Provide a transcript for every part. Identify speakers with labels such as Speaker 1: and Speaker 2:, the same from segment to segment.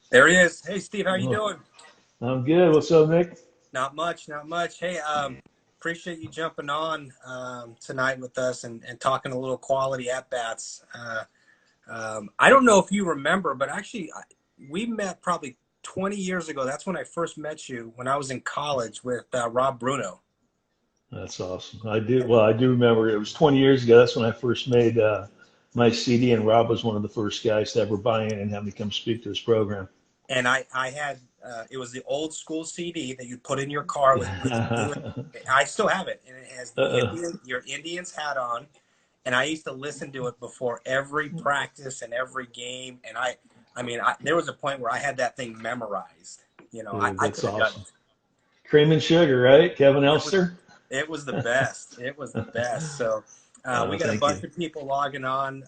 Speaker 1: There he is. Hey, Steve, how you
Speaker 2: Oh,
Speaker 1: doing?
Speaker 2: I'm good. What's up, Nick?
Speaker 1: Not much, not much. Hey, appreciate you jumping on tonight with us and talking a little quality at bats. I don't know if you remember, but actually, we met probably 20 years ago. That's when I first met you when I was in college with Rob Bruno.
Speaker 2: That's awesome. I do. Well, I do remember it was 20 years ago. That's when I first made my CD, and Rob was one of the first guys to ever buy in and have me come speak to his program.
Speaker 1: And I had it was the old school CD that you put in your car with you. I still have it, and it has the
Speaker 2: uh,
Speaker 1: your Indians hat on. And I used to listen to it before every practice and every game. And there was a point where I had that thing memorized. I
Speaker 2: that's
Speaker 1: could have done
Speaker 2: awesome. Cream and sugar, right? Kevin
Speaker 1: it.
Speaker 2: Elster.
Speaker 1: It was the best. It was the best. So we got a
Speaker 2: Thank
Speaker 1: bunch
Speaker 2: you.
Speaker 1: of people logging on,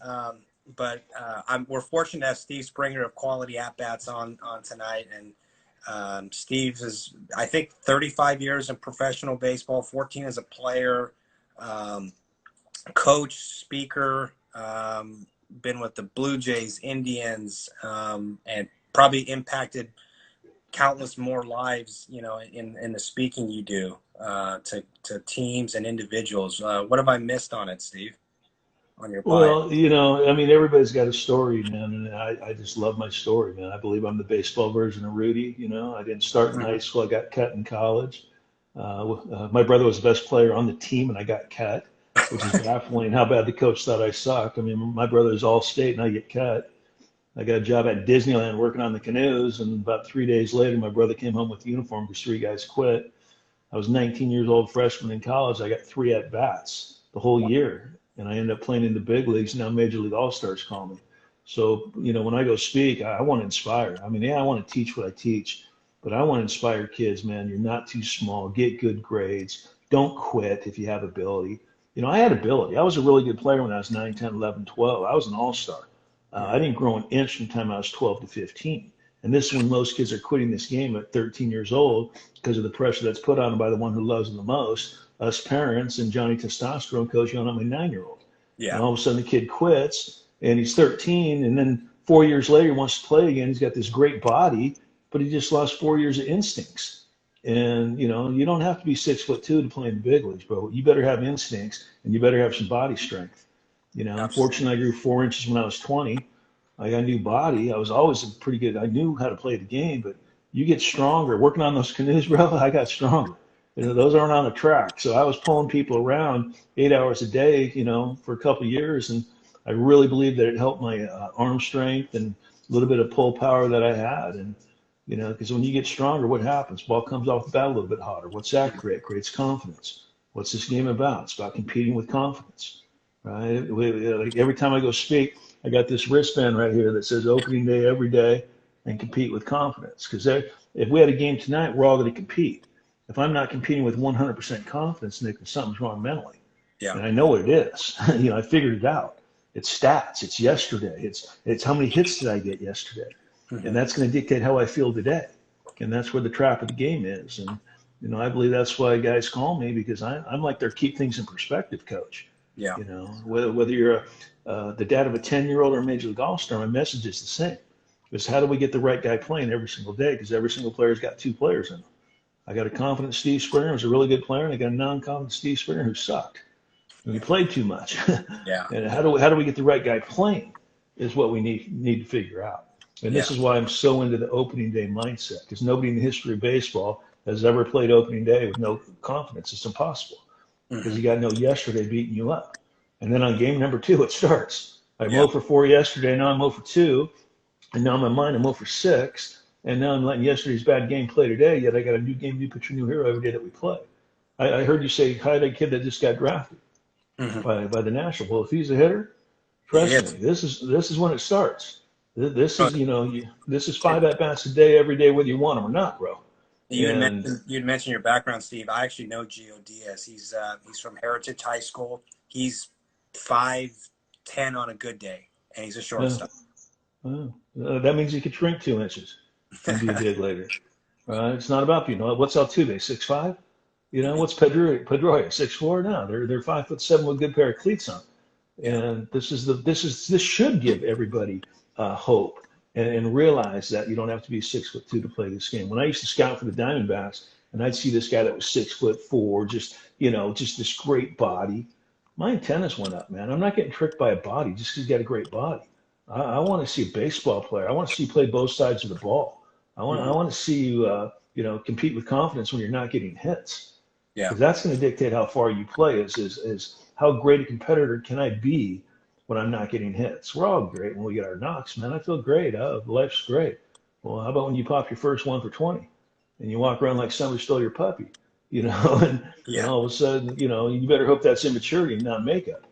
Speaker 1: but we're fortunate to have Steve Springer of Quality At Bats on tonight. And Steve is, I think, 35 years in professional baseball, 14 as a player. Um, Coach, speaker, been with the Blue Jays, Indians, and probably impacted countless more lives, in the speaking you do to teams and individuals. What have I missed on it, Steve, on your bio?
Speaker 2: Well, I mean, everybody's got a story, man, and I just love my story, man. I believe I'm the baseball version of Rudy. I didn't start in high
Speaker 1: Mhm.
Speaker 2: school. I got cut in college. My brother was the best player on the team, and I got cut, which is baffling how bad the coach thought I sucked. I mean, my brother's all state, and I get cut. I got a job at Disneyland working on the canoes, and about 3 days later, my brother came home with the uniform because three guys quit. I was 19 years old, freshman in college. I got three at bats the whole year, and I ended up playing in the big leagues. Now Major League All Stars call me. So when I go speak, I want to inspire. I mean, yeah, I want to teach what I teach, but I want to inspire kids. Man, you're not too small. Get good grades. Don't quit if you have ability. I had ability. I was a really good player when I was 9, 10, 11, 12. I was an all-star. I didn't grow an inch from the time I was 12 to 15. And this is when most kids are quitting this game at 13 years old because of the pressure that's put on them by the one who loves them the most, us parents, and Johnny Testosterone coaching on my 9-year-old. And
Speaker 1: Yeah,
Speaker 2: all of a sudden the kid quits and he's 13, and then 4 years later he wants to play again. He's got this great body, but he just lost 4 years of instincts. And you don't have to be 6'2" to play in the big leagues, bro. You better have instincts and you better have some body strength.
Speaker 1: absolutely.
Speaker 2: Fortunately, I grew 4 inches when I was 20. I got a new body. I was always a pretty good. I knew how to play the game, but you get stronger. Working on those canoes, bro, I got stronger. Those aren't on the track. So I was pulling people around 8 hours a day, for a couple of years, and I really believe that it helped my arm strength and a little bit of pull power that I had. And because when you get stronger, what happens? Ball comes off the bat a little bit hotter. What's that create? Creates confidence. What's this game about? It's about competing with confidence, right? Like every time I go speak, I got this wristband right here that says opening day every day and compete with confidence. Because if we had a game tonight, we're all going to compete. If I'm not competing with 100% confidence, Nick, something's wrong mentally.
Speaker 1: Yeah,
Speaker 2: And I know what it is. I figured it out. It's stats. It's yesterday. It's how many hits did I get yesterday, and
Speaker 1: hmm
Speaker 2: that's going to dictate how I feel today. And that's where the trap of the game is. And I believe that's why guys call me because I'm like their keep things in perspective coach.
Speaker 1: yeah,
Speaker 2: Whether you're the dad of a 10-year-old or a major league all-star, my message is the same. It's how do we get the right guy playing every single day? Because every single player's got two players in them. I got a confident Steve Springer who's a really good player, and I got a non-confident Steve Springer who sucked. And he played too much.
Speaker 1: yeah,
Speaker 2: And how do we get the right guy playing is what we need to figure out. And
Speaker 1: yeah,
Speaker 2: this is why I'm so into the opening day mindset because nobody in the history of baseball has ever played opening day with no confidence. It's impossible because
Speaker 1: hmm
Speaker 2: you got to know yesterday beating you up. And then on game number two, it starts. I'm
Speaker 1: yeah,
Speaker 2: 0 for 4 yesterday, now I'm 0 for 2, and now in my mind I'm 0 for 6, and now I'm letting yesterday's bad game play today, yet I got a new game, new picture, new hero every day that we play. I heard you say, hi, that kid that just got drafted
Speaker 1: hmm
Speaker 2: by the National. Well, if he's a hitter,
Speaker 1: he
Speaker 2: trust me,
Speaker 1: is.
Speaker 2: this is when it starts. This
Speaker 1: So,
Speaker 2: is this is five at bats a day every day, whether you want them or not, bro. And
Speaker 1: you'd mentioned your background, Steve. I actually know Gio Diaz. He's from Heritage High School. He's 5'10" on a good day, and he's a
Speaker 2: uh,
Speaker 1: shortstop.
Speaker 2: that means you could shrink 2 inches and be a big later. It's not about what's Altuve 6'5"? What's Pedroia 6'4"? No, they're 5'7" with a good pair of cleats on.
Speaker 1: Yeah,
Speaker 2: And this should give everybody hope. and realize that you don't have to be 6'2" to play this game. When I used to scout for the Diamondbacks, and I'd see this guy that was 6'4", just just this great body, my antennas went up, man. I'm not getting tricked by a body just because he's got a great body. I want to see a baseball player. I want to see you play both sides of the ball. I
Speaker 1: Hmm.
Speaker 2: want to see you, compete with confidence when you're not getting hits,
Speaker 1: Yeah.
Speaker 2: because that's going to dictate how far you play. Is how great a competitor can I be when I'm not getting hits? We're all great when we get our knocks, man. I feel great. Oh, life's great. Well, how about when you pop your first one for 20 and you walk around like somebody stole your puppy, and
Speaker 1: Yeah.
Speaker 2: all of a sudden, you better hope that's immaturity and not makeup,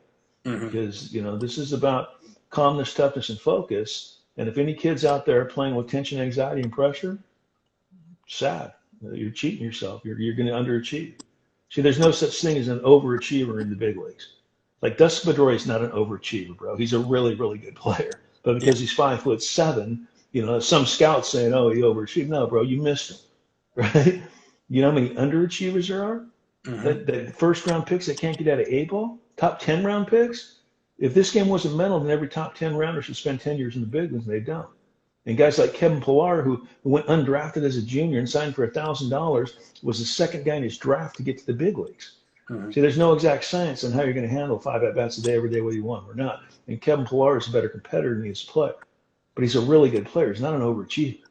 Speaker 1: Hmm.
Speaker 2: because this is about calmness, toughness, and focus. And if any kids out there playing with tension, anxiety, and pressure, sad. You're cheating yourself. You're going to underachieve. See, there's no such thing as an overachiever in the big leagues. Like Dustin Pedroia is not an overachiever, bro. He's a really, really good player. But
Speaker 1: Yeah.
Speaker 2: because he's 5'7", some scouts saying, "Oh, he overachieved." No, bro, you missed him, right? You know how many underachievers there are?
Speaker 1: Hmm.
Speaker 2: That first round picks that can't get out of A ball, top 10 round picks. If this game wasn't mental, then every top 10 rounder should spend 10 years in the big leagues, and they don't. And guys like Kevin Pillar, who went undrafted as a junior and signed for $1,000, was the second guy in his draft to get to the big leagues.
Speaker 1: Hmm.
Speaker 2: See, there's no exact science on how you're going to handle 5 at-bats a day every day, whether you want them or not. And Kevin Pillar is a better competitor than he's a player. But he's a really good player. He's not an overachiever.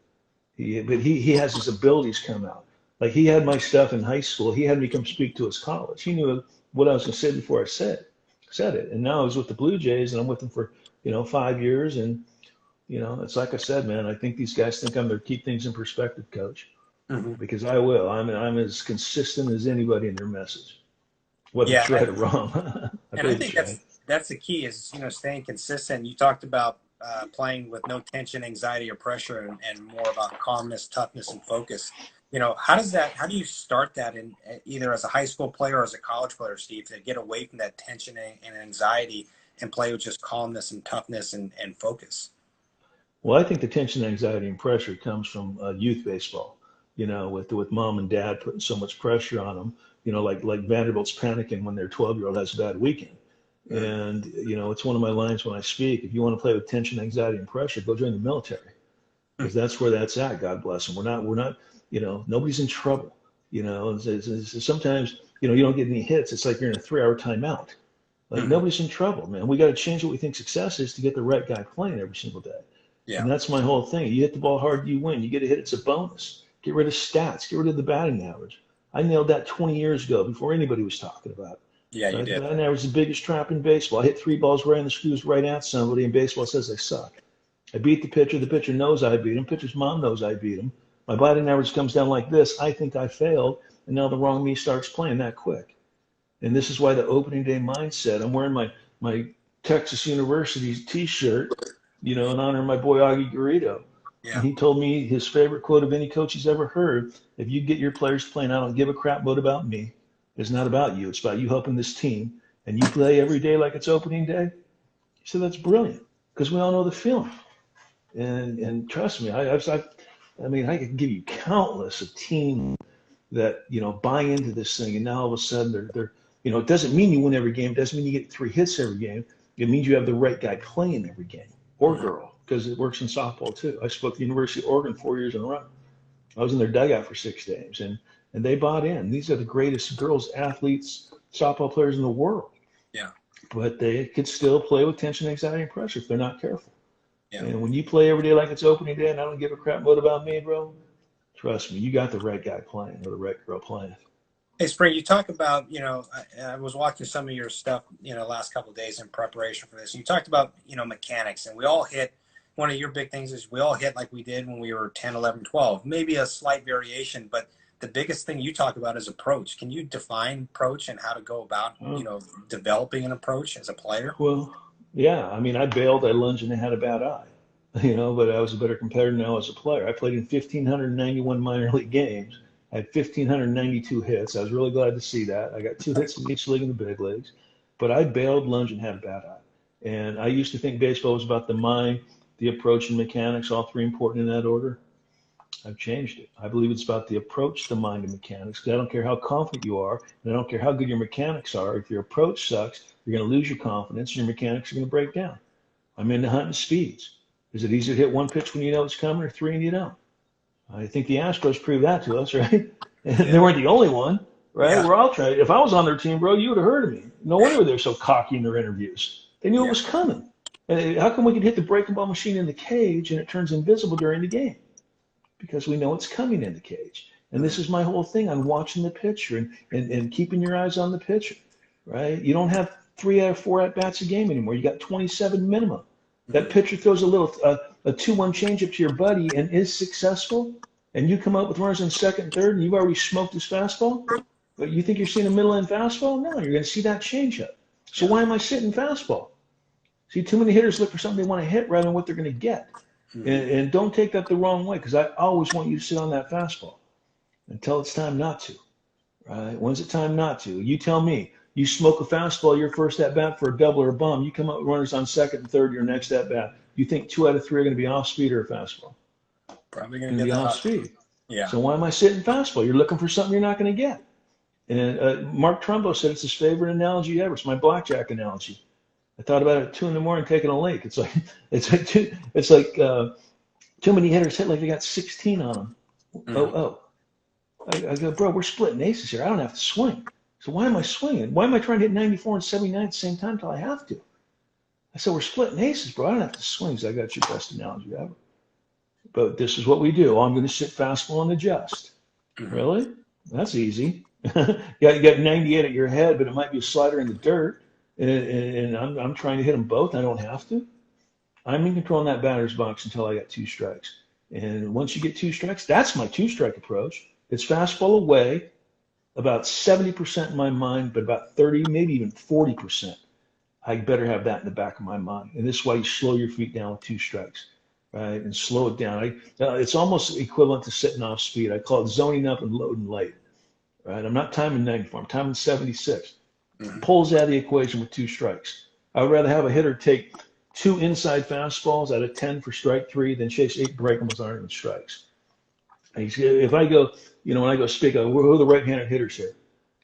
Speaker 2: But he has his abilities come out. Like he had my stuff in high school. He had me come speak to his college. He knew what I was going to say before I said it. And now I was with the Blue Jays, and I'm with them for 5 years. And it's like I said, man. I think these guys think I'm going to keep things in perspective, Coach,
Speaker 1: Hmm.
Speaker 2: because I will. I'm as consistent as anybody in their message, whether
Speaker 1: Yeah.
Speaker 2: it's right or wrong. I
Speaker 1: And I
Speaker 2: believe
Speaker 1: think
Speaker 2: it's right.
Speaker 1: that's the key is staying consistent. You talked about playing with no tension, anxiety, or pressure, and more about calmness, toughness, and focus. How do you start that in either as a high school player or as a college player, Steve, to get away from that tension and anxiety and play with just calmness and toughness and focus?
Speaker 2: Well, I think the tension, anxiety, and pressure comes from youth baseball. With mom and dad putting so much pressure on them. Like Vanderbilt's panicking when their 12-year-old has a bad weekend.
Speaker 1: Mm-hmm.
Speaker 2: And it's one of my lines when I speak. If you want to play with tension, anxiety, and pressure, go join the military, because that's where that's at. God bless them. We're not. Nobody's in trouble. Sometimes you don't get any hits. It's like you're in a 3-hour timeout. Like
Speaker 1: Mm-hmm.
Speaker 2: nobody's in trouble, man. We got to change what we think success is to get the right guy playing every single day.
Speaker 1: Yeah.
Speaker 2: And that's my whole thing. You hit the ball hard, you win. You get a hit, it's a bonus. Get rid of stats. Get rid of the batting average. I nailed that 20 years ago before anybody was talking about it.
Speaker 1: Yeah, you
Speaker 2: Right? The
Speaker 1: did.
Speaker 2: batting average is the biggest trap in baseball. I hit 3 balls right in the screws right at somebody, and baseball says I suck. I beat the pitcher. The pitcher knows I beat him. Pitcher's mom knows I beat him. My batting average comes down like this. I think I failed, and now the wrong me starts playing that quick. And this is why the opening day mindset. I'm wearing my Texas University T-shirt, in honor of my boy Augie Garrido. And
Speaker 1: Yeah.
Speaker 2: he told me his favorite quote of any coach he's ever heard: "If you get your players playing, I don't give a crap what about me. It's not about you. It's about you helping this team. And you play every day like it's opening day." He said that's brilliant, because we all know the feeling. And trust me, I could give you countless of teams that buy into this thing, and now all of a sudden they're it doesn't mean you win every game. It doesn't mean you get 3 hits every game. It means you have the right guy playing every game, or
Speaker 1: Mm-hmm.
Speaker 2: girl, because it works in softball too. I spoke at the University of Oregon 4 years in a row. I was in their dugout for 6 games, and they bought in. These are the greatest girls athletes, softball players in the world,
Speaker 1: Yeah.
Speaker 2: but they could still play with tension, anxiety, and pressure if they're not careful.
Speaker 1: Yeah.
Speaker 2: And when you play every day like it's opening day, and I don't give a crap what about me, bro, trust me, you got the right guy playing or the right girl playing.
Speaker 1: Hey, Spring, you talk about, I was watching some of your stuff, last couple of days in preparation for this. You talked about, mechanics, and we all hit, one of your big things is we all hit like we did when we were 10, 11, 12, maybe a slight variation, but the biggest thing you talk about is approach. Can you define approach and how to go about,
Speaker 2: Oh,
Speaker 1: developing an approach as a player?
Speaker 2: well, yeah. I mean, I bailed, I lunged, and I had a bad eye. But I was a better competitor than I was a player. I played in 1,591 minor league games. I had 1,592 hits. I was really glad to see that. I got 2 hits in each league in the big leagues. But I bailed, lunged, and had a bad eye. And I used to think baseball was about the mind, the approach, and mechanics, all three important in that order. I've changed it. I believe it's about the approach, the mind, and mechanics. Because I don't care how confident you are, and I don't care how good your mechanics are. If your approach sucks, you're going to lose your confidence, and your mechanics are going to break down. I'm into hunting speeds. Is it easier to hit one pitch when you know it's coming or three and you don't? I think the Astros proved that to us, right? And they
Speaker 1: Yeah.
Speaker 2: weren't the only one, right?
Speaker 1: Yeah.
Speaker 2: We're all trying. If I was on their team, bro, you would have heard of me. No wonder they're so cocky in their interviews. They knew it
Speaker 1: Yeah.
Speaker 2: was coming. And how come we can hit the breaking ball machine in the cage and it turns invisible during the game? Because we know it's coming in the cage. And this
Speaker 1: Mhm.
Speaker 2: is my whole thing on watching the pitcher and keeping your eyes on the pitcher, right? You don't have 3 out of 4 at bats a game anymore. You got 27 minimum. That
Speaker 1: Mhm.
Speaker 2: pitcher throws a 2-1 changeup to your buddy and is successful, and you come up with runners in second and third, and you've already smoked his fastball. But you think you're seeing a middle end fastball? No, you're going to see that changeup. So
Speaker 1: Yeah.
Speaker 2: why am I sitting fastball? See, too many hitters look for something they want to hit rather than what they're going to get.
Speaker 1: Mhm.
Speaker 2: And don't take that the wrong way, because I always want you to sit on that fastball until it's time not to. Right? When's it time not to? You tell me. You smoke a fastball your first at bat for a double or a bomb. You come up with runners on second and third your next at bat. You think 2 out of 3 are going to be off speed or a fastball?
Speaker 1: Probably gonna
Speaker 2: Going to
Speaker 1: get
Speaker 2: be
Speaker 1: the
Speaker 2: off
Speaker 1: hot.
Speaker 2: speed.
Speaker 1: Yeah.
Speaker 2: So why am I sitting fastball? You're looking for something you're not going to get. And Mark Trumbo said it's his favorite analogy ever. It's my blackjack analogy. I thought about it at 2 in the morning taking a lake. It's like too many hitters hit like they got 16 on them.
Speaker 1: Mhm.
Speaker 2: Oh. I go, bro, we're splitting aces here. I don't have to swing. So why am I swinging? Why am I trying to hit 94 and 79 at the same time until I have to? I said, we're splitting aces, bro. I don't have to swing. So I got your best analogy ever. But this is what we do. I'm going to sit fastball and adjust.
Speaker 1: Mhm.
Speaker 2: Really? That's easy. You got 98 at your head, but it might be a slider in the dirt. And I'm trying to hit them both. I don't have to. I'm in control in that batter's box until I got 2 strikes. And once you get 2 strikes, that's my 2-strike approach. It's fastball away, about 70% in my mind, but about 30, maybe even 40%. I better have that in the back of my mind. And this is why you slow your feet down with 2 strikes, right? And slow it down. It's almost equivalent to sitting off speed. I call it zoning up and loading late, right? I'm not timing 94. I'm timing 76.
Speaker 1: Mhm.
Speaker 2: Pulls out of the equation with 2 strikes. I would rather have a hitter take 2 inside fastballs out of 10 for strike 3 than chase 8 breakables aren't even strikes. If I go, when I go speak, who are the right-handed hitters here?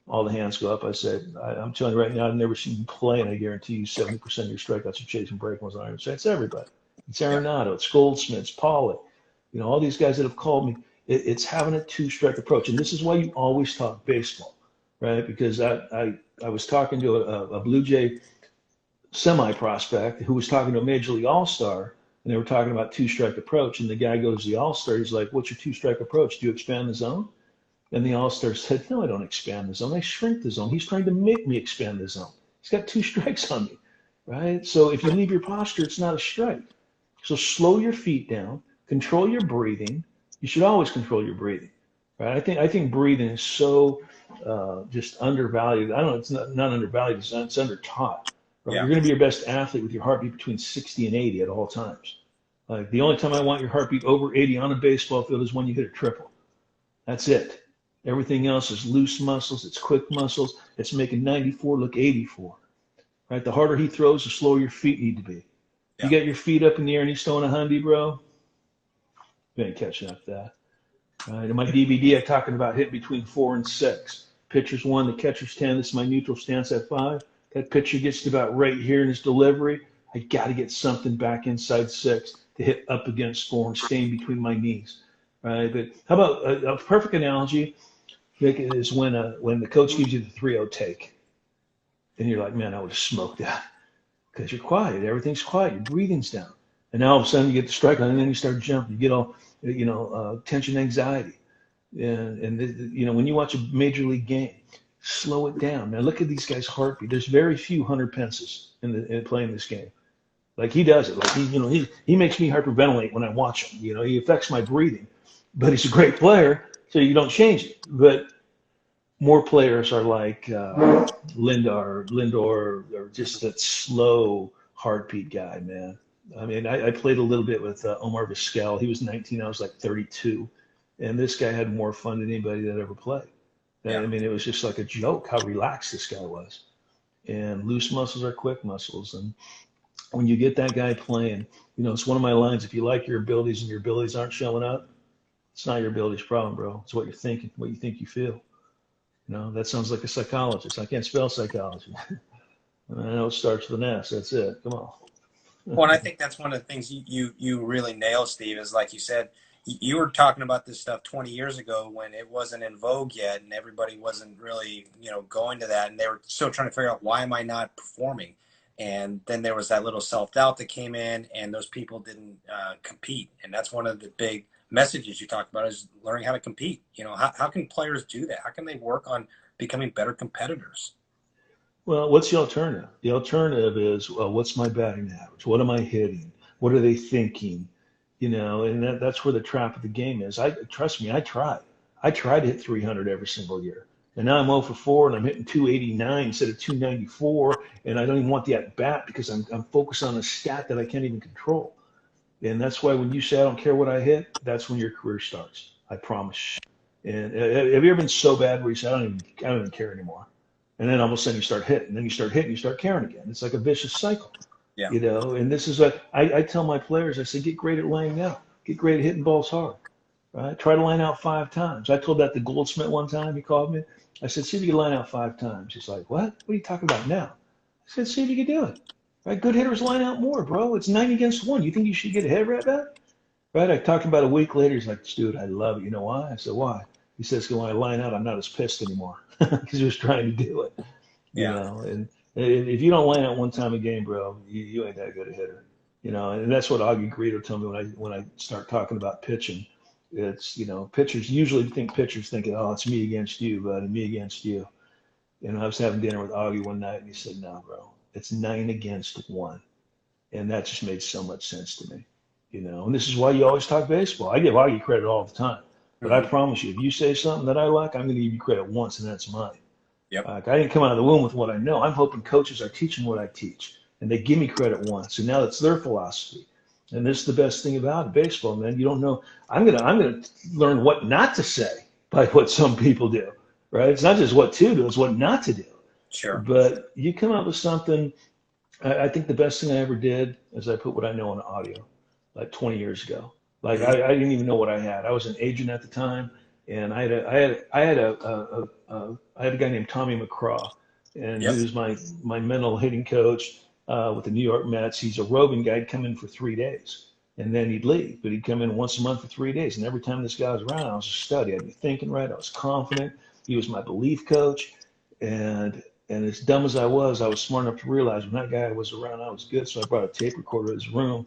Speaker 2: All the hands go up. I said, I'm telling you right now, I've never seen you play, and I guarantee you 70% of your strikeouts are chasing breakables iron. So it's everybody. It's
Speaker 1: Yeah.
Speaker 2: Arenado, it's Goldsmith, it's Pollock. All these guys that have called me. It's having a 2-strike approach, and this is why you always talk baseball, right? Because I was talking to a Blue Jay semi-prospect who was talking to a major league all-star, and they were talking about 2-strike approach, and the guy goes to the all-star, he's like, what's your 2-strike approach? Do you expand the zone? And the all-star said, no, I don't expand the zone. I shrink the zone. He's trying to make me expand the zone. He's got 2 strikes on me, right? So if you leave your posture, it's not a strike. So slow your feet down, control your breathing. You should always control your breathing, right? I think breathing is so just undervalued. I don't know, it's not undervalued, it's under-taught. Right?
Speaker 1: Yeah.
Speaker 2: You're going to be your best athlete with your heartbeat between 60 and 80 at all times. Like the only time I want your heartbeat over 80 on a baseball field is when you hit a triple. That's it. Everything else is loose muscles, it's quick muscles, it's making 94 look 84. Right? The harder he throws, the slower your feet need to be. You
Speaker 1: Yeah.
Speaker 2: got your feet up in the air and he's throwing a hundy, bro. You ain't catching up to that. Right? In my DVD, I'm talking about hitting between 4 and 6. Pitcher's 1, the catcher's 10. This is my neutral stance at 5. That pitcher gets to about right here in his delivery. I got to get something back inside 6 to hit up against 4 and stay in between my knees. Right? But how about a perfect analogy is when the coach gives you the 3-0 take, and you're like, man, I would have smoked that because you're quiet. Everything's quiet. Your breathing's down. And now all of a sudden you get the strike line, and then you start jumping. You get all, tension, anxiety. And when you watch a major league game, slow it down. Now look at these guys' heartbeat. There's very few Hunter Pences in playing this game. Like he does it. Like he makes me hyperventilate when I watch him. He affects my breathing, but he's a great player, so you don't change it. But more players are like Lindor, or just that slow heartbeat guy, man. I mean, I played a little bit with Omar Vizquel. He was 19, I was like 32, and this guy had more fun than anybody that ever played.
Speaker 1: Yeah.
Speaker 2: I mean, it was just like a joke how relaxed this guy was. And loose muscles are quick muscles, and when you get that guy playing, it's one of my lines. If you like your abilities and your abilities aren't showing up, it's not your abilities problem, bro. It's what you're thinking, what you think you feel. That sounds like a psychologist. I can't spell psychology. I know it starts with an S. That's it. Come on.
Speaker 1: Well, and I think that's one of the things you really nail, Steve, is like you said, you were talking about this stuff 20 years ago when it wasn't in vogue yet and everybody wasn't really, going to that. And they were still trying to figure out, why am I not performing? And then there was that little self-doubt that came in, and those people didn't compete. And that's one of the big messages you talked about, is learning how to compete. How can players do that? How can they work on becoming better competitors?
Speaker 2: Well, what's the alternative? The alternative is, well, what's my batting average? What am I hitting? What are they thinking? And that's where the trap of the game is. Trust me, I tried. I tried to hit 300 every single year. And now I'm 0 for 4 and I'm hitting 289 instead of 294. And I don't even want the at bat because I'm focused on a stat that I can't even control. And that's why when you say I don't care what I hit, that's when your career starts. I promise you. And have you ever been so bad where you say, I don't even care anymore? And then all of a sudden you start hitting, and then you start hitting, you start caring again. It's like a vicious cycle,
Speaker 1: Yeah.
Speaker 2: And this is I tell my players, I say, get great at laying out, get great at hitting balls hard, right? Try to line out 5 times. I told that to Goldsmith one time. He called me. I said, see if you can line out 5 times. He's like, what? What are you talking about now? I said, see if you can do it. Right? Good hitters line out more, bro. It's 9 against 1. You think you should get ahead right back? Right? I talked about a week later. He's like, dude, I love it. You know why? I said, why? He says, when I line out, I'm not as pissed anymore because he was trying to do it.
Speaker 1: Yeah.
Speaker 2: And if you don't line out 1 time a game, bro, you ain't that good a hitter. And that's what Augie Greedo told me when I start talking about pitching. It's, pitchers usually pitchers thinking, oh, it's me against you, buddy, me against you. I was having dinner with Augie one night and he said, no, bro, it's 9 against 1. And that just made so much sense to me, and this is why you always talk baseball. I give Augie credit all the time, but I promise you, if you say something that I like, I'm going to give you credit once, and that's mine.
Speaker 1: Yep.
Speaker 2: I didn't come out of the womb with what I know. I'm hoping coaches are teaching what I teach, and they give me credit once, and now it's their philosophy. And this is the best thing about baseball, man. You don't know. I'm gonna learn what not to say by what some people do, right? It's not just what to do; it's what not to do.
Speaker 1: Sure.
Speaker 2: But you come up with something. I think the best thing I ever did is I put what I know on audio, like 20 years ago. Like I didn't even know what I had. I was an agent at the time, and I had a guy named Tommy McCraw, and
Speaker 1: Yep.
Speaker 2: he was my mental hitting coach with the New York Mets. He's a roving guy. He'd come in for 3 days, and then he'd leave. But he'd come in once a month for 3 days. And every time this guy was around, I was a study. I'd be thinking right. I was confident. He was my belief coach, and as dumb as I was smart enough to realize when that guy was around, I was good. So I brought a tape recorder to his room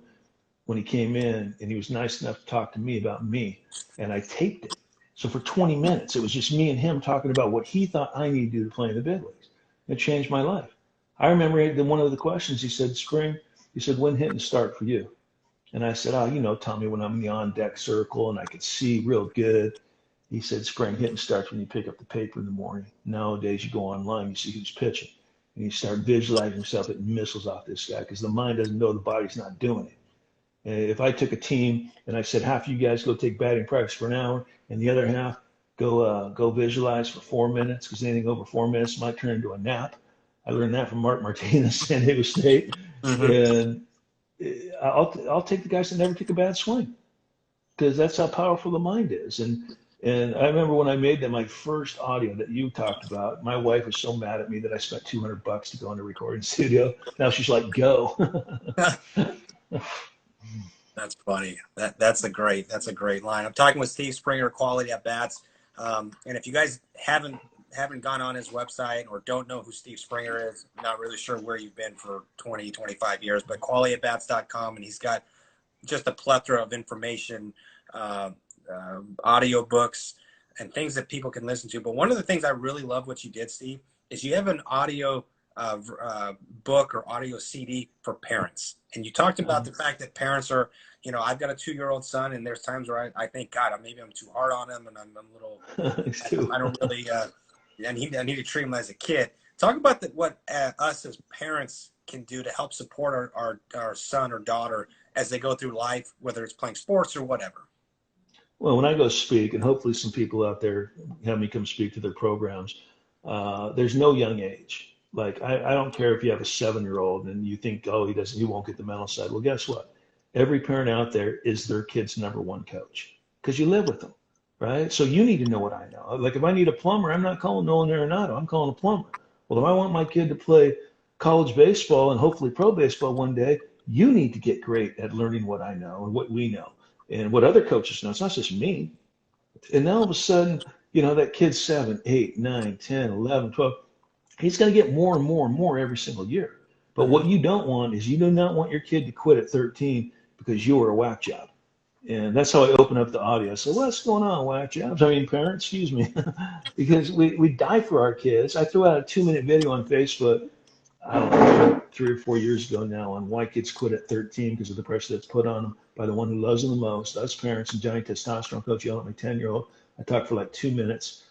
Speaker 2: when he came in, and he was nice enough to talk to me about me, and I taped it. So for 20 minutes, it was just me and him talking about what he thought I needed to do to play in the big leagues. It changed my life. I remember one of the questions he said, Spring, he said, when hitting start for you? And I said, oh, Tommy, when I'm in the on-deck circle and I could see real good. He said, Spring, hitting starts when you pick up the paper in the morning. Nowadays, you go online, you see who's pitching. And you start visualizing yourself hitting missiles off this guy because the mind doesn't know the body's not doing it. If I took a team and I said, half of you guys go take batting practice for an hour and the other half go visualize for 4 minutes, because anything over 4 minutes might turn into a nap. I learned that from Mark Martinez, San Diego State. And I'll take the guys that never take a bad swing, because that's how powerful the mind is. And I remember when I made my first audio that you talked about, my wife was so mad at me that I spent $200 to go in the recording studio. Now she's like, go.
Speaker 1: That's funny. That's a great line. I'm talking with Steve Springer, Quality at Bats. And if you guys haven't gone on his website or don't know who Steve Springer is, I'm not really sure where you've been for 20, 25 years, but qualityatbats.com, and he's got just a plethora of information, audio books, and things that people can listen to. But one of the things I really love what you did, Steve, is you have an audio book or audio CD for parents. And you talked about the fact that parents are, I've got a 2-year-old son, and there's times where I think, God, maybe I'm too hard on him, and I'm a little, I don't really, I need to treat him as a kid. Talk about what us as parents can do to help support our son or daughter as they go through life, whether it's playing sports or whatever.
Speaker 2: Well, when I go speak, and hopefully some people out there have me come speak to their programs, there's no young age. Like, I don't care if you have a 7-year-old and you think, oh, he won't get the mental side. Well, guess what? Every parent out there is their kid's number one coach, because you live with them, right? So you need to know what I know. Like, if I need a plumber, I'm not calling Nolan Arenado. I'm calling a plumber. Well, if I want my kid to play college baseball and hopefully pro baseball one day, You need to get great at learning what I know and what we know and what other coaches know. It's not just me. And now all of a sudden, that kid's 7, 8, 9, 10, 11, 12. He's going to get more and more and more every single year. But
Speaker 1: Mm-hmm.
Speaker 2: what you don't want is you do not want your kid to quit at 13 because you were a whack job. And that's how I open up the audio. I say, what's going on, whack jobs? I mean, parents, excuse me. Because we die for our kids. I threw out a 2-minute video on Facebook, I don't know, 3 or 4 years ago now on why kids quit at 13 because of the pressure that's put on them by the one who loves them the most, us parents, and Johnny Testosterone Coach yelling at my 10-year-old. I talked for like 2 minutes.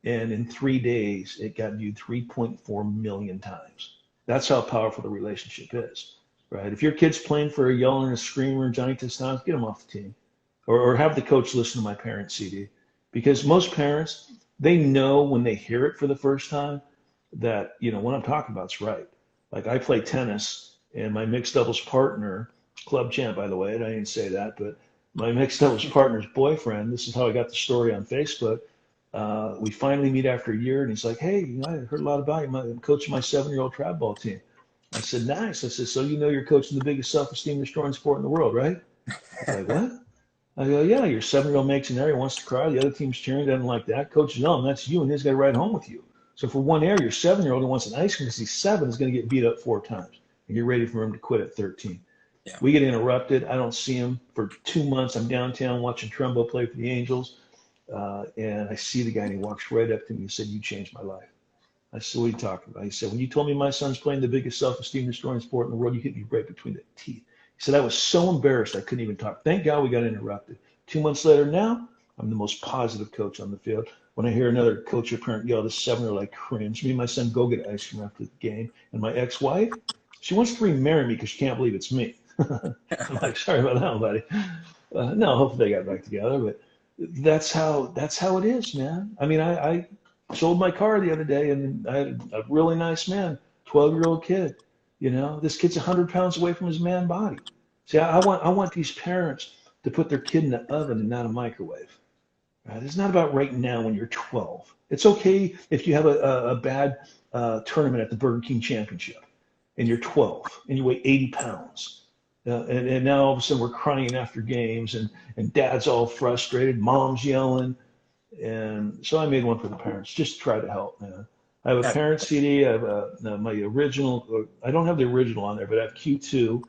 Speaker 2: And in 3 days, it got viewed 3.4 million times. That's how powerful the relationship is, right? If your kid's playing for a yelling and a screamer, Johnny Testosterone, get them off the team. Or have the coach listen to my parents' CD. Because most parents, they know when they hear it for the first time that, what I'm talking about is right. Like I play tennis, and my mixed doubles partner, club champ, by the way, I didn't say that, but my mixed doubles partner's boyfriend, this is how I got the story on Facebook. We finally meet after a year, and he's like, hey, I heard a lot about you. I'm coaching my 7-year-old trad ball team. I said, nice. I said, so you're coaching the biggest self-esteem destroying sport in the world, right? He's like, what? I go, yeah, your 7-year-old makes an error, wants to cry. The other team's cheering, doesn't like that. Coach is on, that's you, and he's got to ride home with you. So for one error, your 7-year-old who wants an ice cream because he's 7 is going to get beat up 4 times. And you're ready for him to quit at 13.
Speaker 1: Yeah.
Speaker 2: We get interrupted. I don't see him for 2 months. I'm downtown watching Trumbo play for the Angels. And I see the guy, and he walks right up to me and said, you changed my life. I said, what are you talking about? He said, when you told me my son's playing the biggest self-esteem destroying sport in the world, you hit me right between the teeth. He said, I was so embarrassed I couldn't even talk. Thank God we got interrupted. 2 months later now, I'm the most positive coach on the field. When I hear another coach or parent yell at a 7-year-old, I cringe. Me and my son go get ice cream after the game. And my ex-wife, she wants to remarry me because she can't believe it's me. I'm like, sorry about that, buddy. No, hopefully they got back together. But that's how it is, man. I mean, I sold my car the other day, and I had a really nice man, 12-year-old kid. This kid's 100 pounds away from his man body. See, I want these parents to put their kid in the oven and not a microwave. Right? It's not about right now when you're 12. It's okay if you have a bad tournament at the Burger King Championship and you're 12 and you weigh 80 pounds. And now all of a sudden we're crying after games, and dad's all frustrated, mom's yelling. And so I made one for the parents, just to try to help, man. I have a parent CD. I have my original. I don't have the original on there, but I have Q2.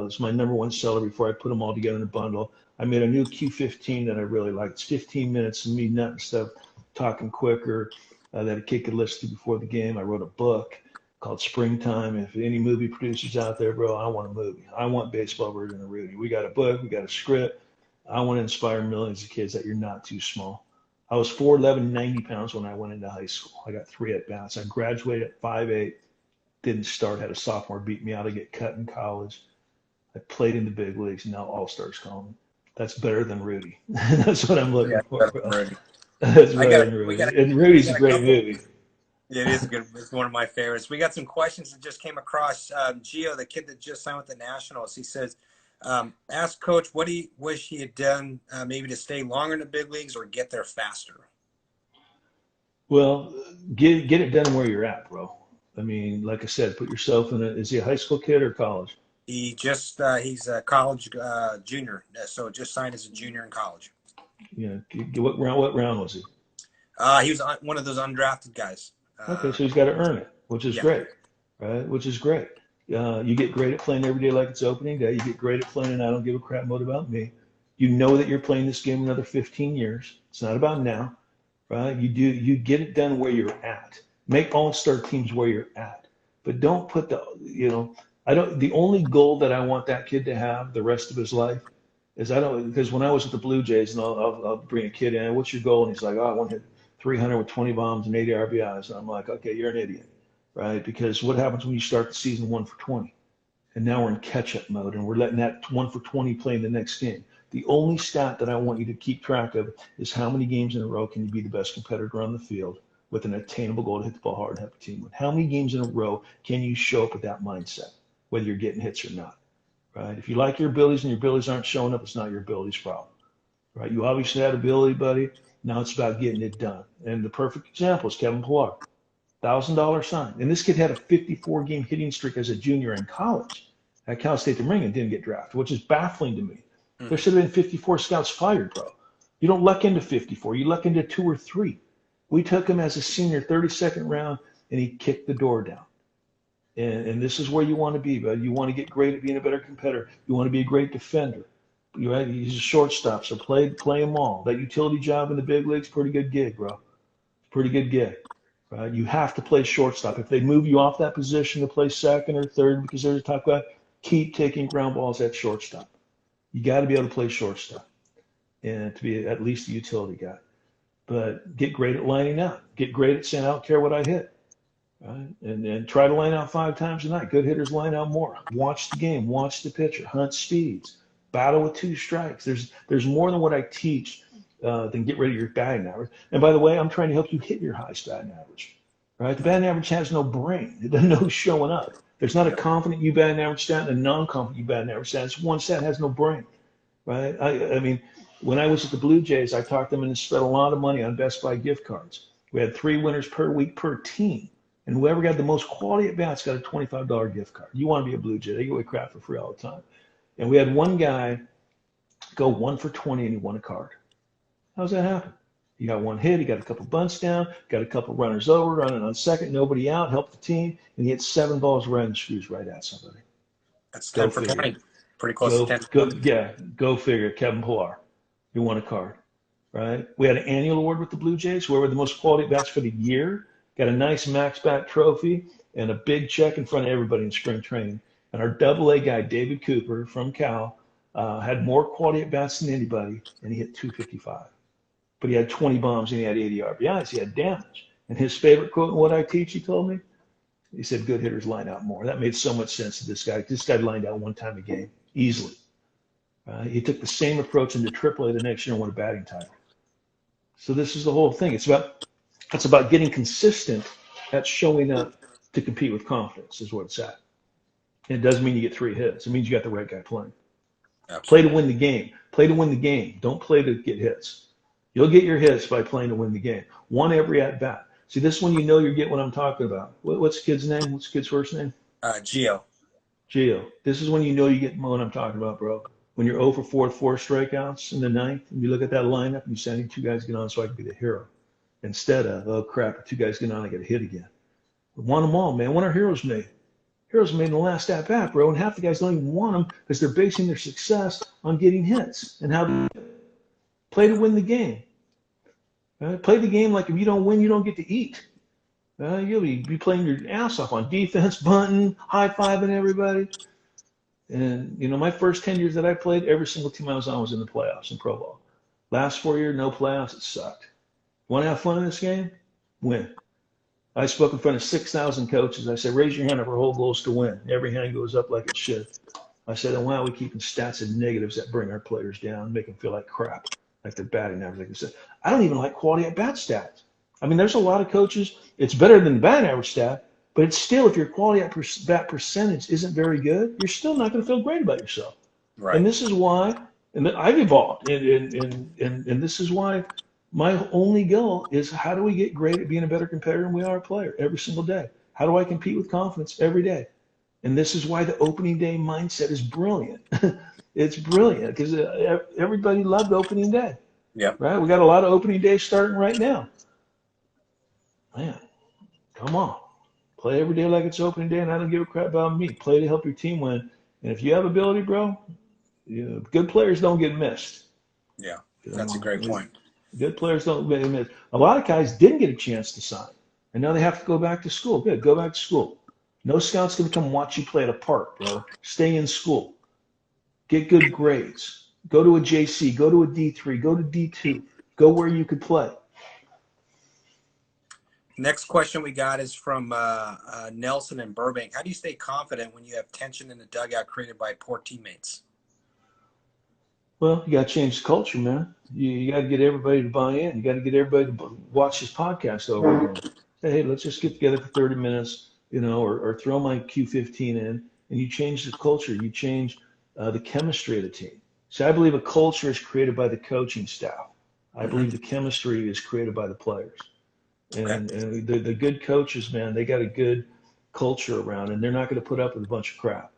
Speaker 2: It's my #1 seller before I put them all together in a bundle. I made a new Q15 that I really like. It's 15 minutes of me nutting stuff, talking quicker, that a kid could listen to before the game. I wrote a book called Springtime. If any movie producers out there, bro, I want a movie. I want Baseball Version of Rudy. We got a book. We got a script. I want to inspire millions of kids that you're not too small. I was 4'11", 90 pounds when I went into high school. I got 3 at-bats. I graduated at 5'8", didn't start, had a sophomore beat me out. I get cut in college. I played in the big leagues, and now All-Stars call me. That's better than Rudy. That's what I'm looking for. That's better than Rudy. And Rudy's a great movie.
Speaker 1: It is good. It's one of my favorites. We got some questions that just came across. Gio, the kid that just signed with the Nationals, he says, ask Coach what he wish he had done, maybe to stay longer in the big leagues or get there faster.
Speaker 2: Well, get it done where you're at, bro. I mean, like I said, put yourself in is he a high school kid or college?
Speaker 1: He just he's a college junior, so just signed as a junior in college.
Speaker 2: Yeah. What round was he?
Speaker 1: He was one of those undrafted guys.
Speaker 2: Okay, so he's got to earn it, which is great, right? Which is great. You get great at playing every day like it's opening day. You get great at playing, and I don't give a crap mode about me. You know that you're playing this game another 15 years. It's not about now, right? You get it done where you're at. Make all-star teams where you're at, but don't put the only goal that I want that kid to have the rest of his life is because when I was with the Blue Jays, and I'll bring a kid in, what's your goal? And he's like, oh, I want to hit 300 with 20 bombs and 80 RBIs. And I'm like, okay, you're an idiot, right? Because what happens when you start the season 1 for 20? And now we're in catch-up mode, and we're letting that 1 for 20 play in the next game. The only stat that I want you to keep track of is how many games in a row can you be the best competitor on the field with an attainable goal to hit the ball hard and have a team win. How many games in a row can you show up with that mindset, whether you're getting hits or not, right? If you like your abilities and your abilities aren't showing up, it's not your abilities problem, right? You obviously had ability, buddy. Now it's about getting it done. And the perfect example is Kevin Pillar, $1,000 sign. And this kid had a 54-game hitting streak as a junior in college. at Cal State to ring and didn't get drafted, which is baffling to me. There
Speaker 1: Mm.
Speaker 2: should have been 54 scouts fired, bro. You don't luck into 54. You luck into 2 or 3. We took him as a senior, 32nd round, and he kicked the door down. And this is where you want to be, bud. You want to get great at being a better competitor. You want to be a great defender. He's a shortstop, so play them all. That utility job in the big leagues, pretty good gig, bro. Pretty good gig. Right? You have to play shortstop. If they move you off that position to play second or third because they're the top guy, keep taking ground balls at shortstop. You got to be able to play shortstop and to be at least a utility guy. But get great at lining out. Get great at saying, I don't care what I hit. Right? And try to line out 5 times a night. Good hitters line out more. Watch the game. Watch the pitcher. Hunt speeds. Battle with 2 strikes. There's more than what I teach than get rid of your batting average. And by the way, I'm trying to help you hit your highest batting average. Right? The batting average has no brain. It doesn't know who's showing up. There's not a confident you batting average stat and a non-confident you batting average stat. It's one stat has no brain. Right? I mean, when I was at the Blue Jays, I talked them into spent a lot of money on Best Buy gift cards. We had 3 winners per week per team. And whoever got the most quality at bats got a $25 gift card. You want to be a Blue Jay. They give away crap for free all the time. And we had one guy go 1 for 20 and he won a card. How's that happen? He got 1 hit. He got a couple bunts down, got a couple runners over, running on second, nobody out, helped the team, and he hit 7 balls right in the screws right at somebody.
Speaker 1: That's 10 for 20. Pretty close to 10 for 20.
Speaker 2: Yeah, go figure. Kevin Pillar. He won a card, right? We had an annual award with the Blue Jays. Whoever had the most quality at bats for the year got a nice max bat trophy and a big check in front of everybody in spring training. And our AA guy, David Cooper from Cal, had more quality at bats than anybody, and he hit 255. But he had 20 bombs and he had 80 RBIs. He had damage. And his favorite quote in what I teach, he told me, he said, good hitters line out more. That made so much sense to this guy. This guy lined out 1 time a game, easily. He took the same approach into AAA the next year and won a batting title. So this is the whole thing. It's about getting consistent at showing up to compete with confidence is what it's at. And it doesn't mean you get 3 hits. It means you got the right guy playing.
Speaker 1: Absolutely.
Speaker 2: Play to win the game. Play to win the game. Don't play to get hits. You'll get your hits by playing to win the game. 1 every at bat. See, this one you know you get what I'm talking about. What's the kid's name? What's the kid's first name?
Speaker 1: Gio.
Speaker 2: Gio. This is when you know you get what I'm talking about, bro. When you're 0 for 4 with 4 strikeouts in the 9th, and you look at that lineup and you say, I need 2 guys to get on so I can be the hero. Instead of, oh crap, 2 guys get on, I got to hit again. We want them all, man. When are heroes made? Heroes made in the last at bat, bro. And half the guys don't even want them because they're basing their success on getting hits and how to play to win the game. Right? Play the game like if you don't win, you don't get to eat. You'll be playing your ass off on defense, bunting, high-fiving everybody. And, you know, my first 10 years that I played, every single team I was on was in the playoffs in pro ball. Last 4 years, no playoffs. It sucked. Want to have fun in this game? Win. I spoke in front of 6,000 coaches. I said, raise your hand if our whole goal is to win. Every hand goes up like it should. I said, and why are we keeping stats and negatives that bring our players down, make them feel like crap, like they're batting average, like I said. I don't even like quality at bat stats. I mean, there's a lot of coaches, it's better than the batting average stat, but it's still, if your quality at bat percentage isn't very good, you're still not going to feel great about yourself.
Speaker 1: Right.
Speaker 2: And this is why, and I've evolved, and this is why my only goal is how do we get great at being a better competitor than we are a player every single day? How do I compete with confidence every day? And this is why the opening day mindset is brilliant. It's brilliant because everybody loved opening day.
Speaker 1: Yeah.
Speaker 2: Right? We got a lot of opening days starting right now. Man, come on. Play every day like it's opening day, and I don't give a crap about me. Play to help your team win. And if you have ability, bro, good players don't get missed.
Speaker 1: Yeah, that's a great point.
Speaker 2: Good players don't get missed. A lot of guys didn't get a chance to sign, and now they have to go back to school. Good, go back to school. No scout's going to come watch you play at a park, bro. Stay in school. Get good grades. Go to a JC. Go to a D3. Go to D2. Go where you could play.
Speaker 1: Next question we got is from Nelson in Burbank. How do you stay confident when you have tension in the dugout created by poor teammates?
Speaker 2: Well, you got to change the culture, man. You got to get everybody to buy in. You got to get everybody to watch this podcast over again. Say, hey, let's just get together for 30 minutes, or throw my Q15 in, and you change the culture. You change the chemistry of the team. So I believe a culture is created by the coaching staff. I believe the chemistry is created by the players. And the good coaches, man, they got a good culture around, and they're not going to put up with a bunch of crap.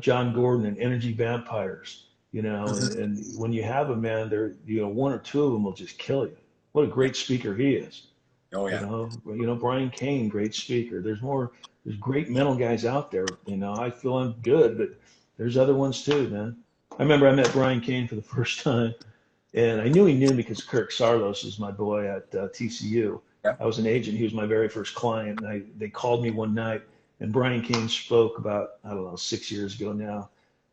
Speaker 2: John Gordon and Energy Vampires,
Speaker 1: Mhm.
Speaker 2: and when you have a man there, one or two of them will just kill you. What a
Speaker 1: Yeah.
Speaker 2: great speaker he is.
Speaker 1: Oh yeah.
Speaker 2: Brian Kane, great speaker. There's great mental guys out there. I feel I'm good, but there's other ones too, man. I remember I met Brian Kane for the first time, and I knew he knew me because Kirk Sarlos is my boy at TCU.
Speaker 1: Yeah.
Speaker 2: I was an agent. He was my very first client. And they called me one night, and Brian Kane spoke about, I don't know, 6 years ago now.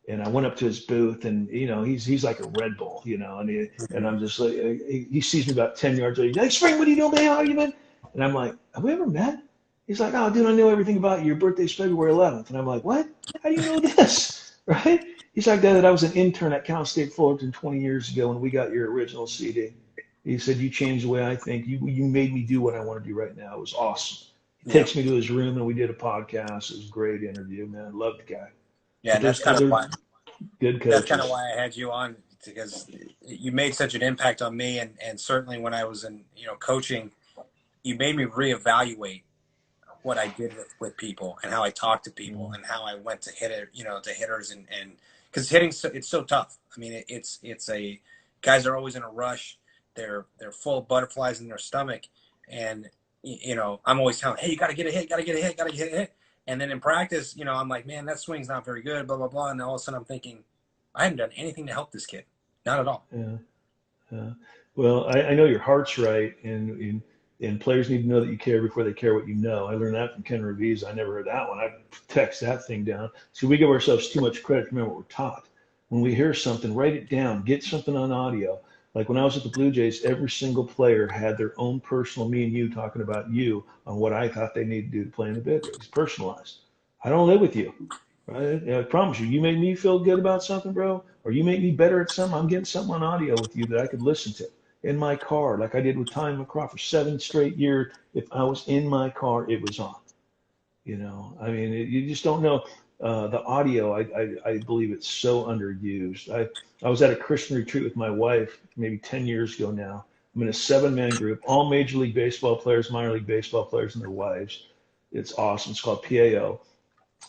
Speaker 2: And I went up to his booth, and he's like a Red Bull, and
Speaker 1: Mhm.
Speaker 2: I'm just like, he sees me about 10 yards away. He's like, Spring, what are you doing, man? How you been? And I'm like, have we ever met? He's like, oh, dude, I know everything about you. Your birthday's February 11th. And I'm like, what? How do you know this? Right? He's like that I was an intern at Cal State Fullerton 20 years ago when we got your original CD. He said, you changed the way I think. You made me do what I want to do right now. It was awesome. He
Speaker 1: Yeah.
Speaker 2: takes me to his room and we did a podcast. It was a great interview, man. Loved the guy.
Speaker 1: Yeah.
Speaker 2: But
Speaker 1: And that's
Speaker 2: there's
Speaker 1: kind of
Speaker 2: other
Speaker 1: why
Speaker 2: good
Speaker 1: that's kind of
Speaker 2: coaches.
Speaker 1: why I had you on, because you made such an impact on me, and certainly when I was in coaching, you made me reevaluate what I did with people and how I talked to people
Speaker 2: Mm,
Speaker 1: and how I went to hit it, to hitters, and because hitting it's so tough. I mean, it's a guys are always in a rush. They're full of butterflies in their stomach, and I'm always telling, hey, you got to get a hit, got to get a hit, got to get a hit. And then in practice, I'm like, man, that swing's not very good, blah blah blah. And all of a sudden, I'm thinking, I haven't done anything to help this kid, not at all.
Speaker 2: yeah. Yeah. Well, I know your heart's right, and players need to know that you care before they care what you know. I learned that from Ken Reeves. I never heard that one. I text that thing down. So we give ourselves too much credit to remember what we're taught. When we hear something, write it down. Get something on audio. Like when I was at the Blue Jays, every single player had their own personal me and you talking about you on what I thought they needed to do to play in the big leagues. Personalized. I don't live with you. Right? Yeah, I promise you, you make me feel good about something, bro, or you make me better at something. I'm getting something on audio with you that I could listen to in my car, like I did with Ty McCraw for 7 straight years. If I was in my car, it was on. I mean, you just don't know. The audio, I believe it's so underused. I was at a Christian retreat with my wife maybe 10 years ago now. I'm in a 7-man group, all Major League Baseball players, minor league baseball players, and their wives. It's awesome. It's called PAO,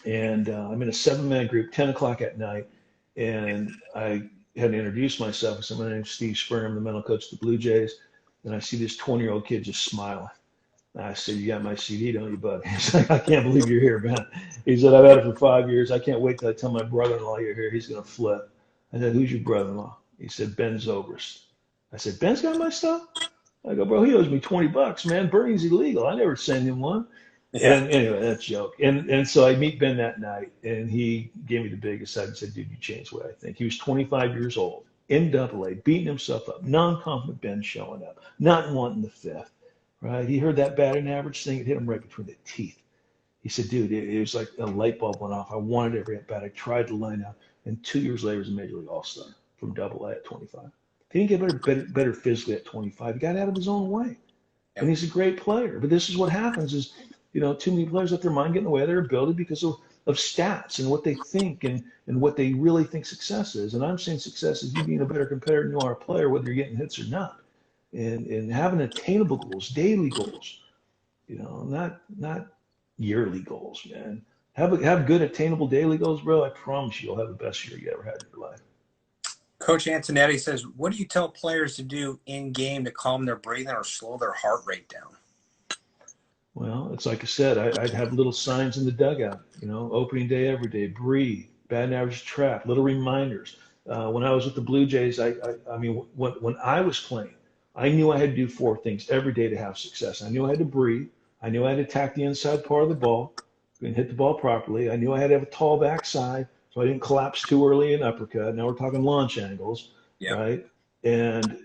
Speaker 2: and I'm in a 7-man group, 10 o'clock at night, and I had to introduce myself. I said, my name's Steve Springer. I'm the mental coach of the Blue Jays. And I see this 20-year-old kid just smiling. And I said, you got my CD, don't you, bud? He's like, I can't believe you're here, man. He said, I've had it for 5 years. I can't wait till I tell my brother-in-law you're here. He's going to flip. I said, who's your brother-in-law? He said, Ben Zobrist. I said, Ben's got my stuff? I go, bro, he owes me 20 bucks, man. Burning's illegal. I never sent him one.
Speaker 1: Yeah.
Speaker 2: And anyway, that's a joke. And so I meet Ben that night, and he gave me the biggest side and said, dude, you changed the way I think. He was 25 years old, in Double A, beating himself up, non-confident Ben showing up, not wanting the fifth, right? He heard that batting average thing. It hit him right between the teeth. He said, dude, it was like a light bulb went off. I wanted every at bat. I tried to line out. And 2 years later, he was a Major League All-Star from Double A at 25. He didn't get better physically at 25. He got out of his own way,
Speaker 1: Yeah.
Speaker 2: and he's a great player. But this is what happens: is too many players let their mind get in the way of their ability because of stats and what they think and what they really think success is. And I'm saying success is you being a better competitor than you are a player, whether you're getting hits or not, and having attainable goals, daily goals. Not yearly goals, man. Have good attainable daily goals, bro. I promise you'll have the best year you ever had in your life.
Speaker 1: Coach Antonetti says, what do you tell players to do in game to calm their breathing or slow their heart rate down?
Speaker 2: Well, it's like I said, I'd have little signs in the dugout, opening day, every day, breathe, batting average trap, little reminders. When I was with the Blue Jays, I mean, when I was playing, I knew I had to do 4 things every day to have success. I knew I had to breathe. I knew I had to attack the inside part of the ball and hit the ball properly. I knew I had to have a tall backside so I didn't collapse too early in uppercut. Now we're talking launch angles,
Speaker 1: Yeah.
Speaker 2: right? And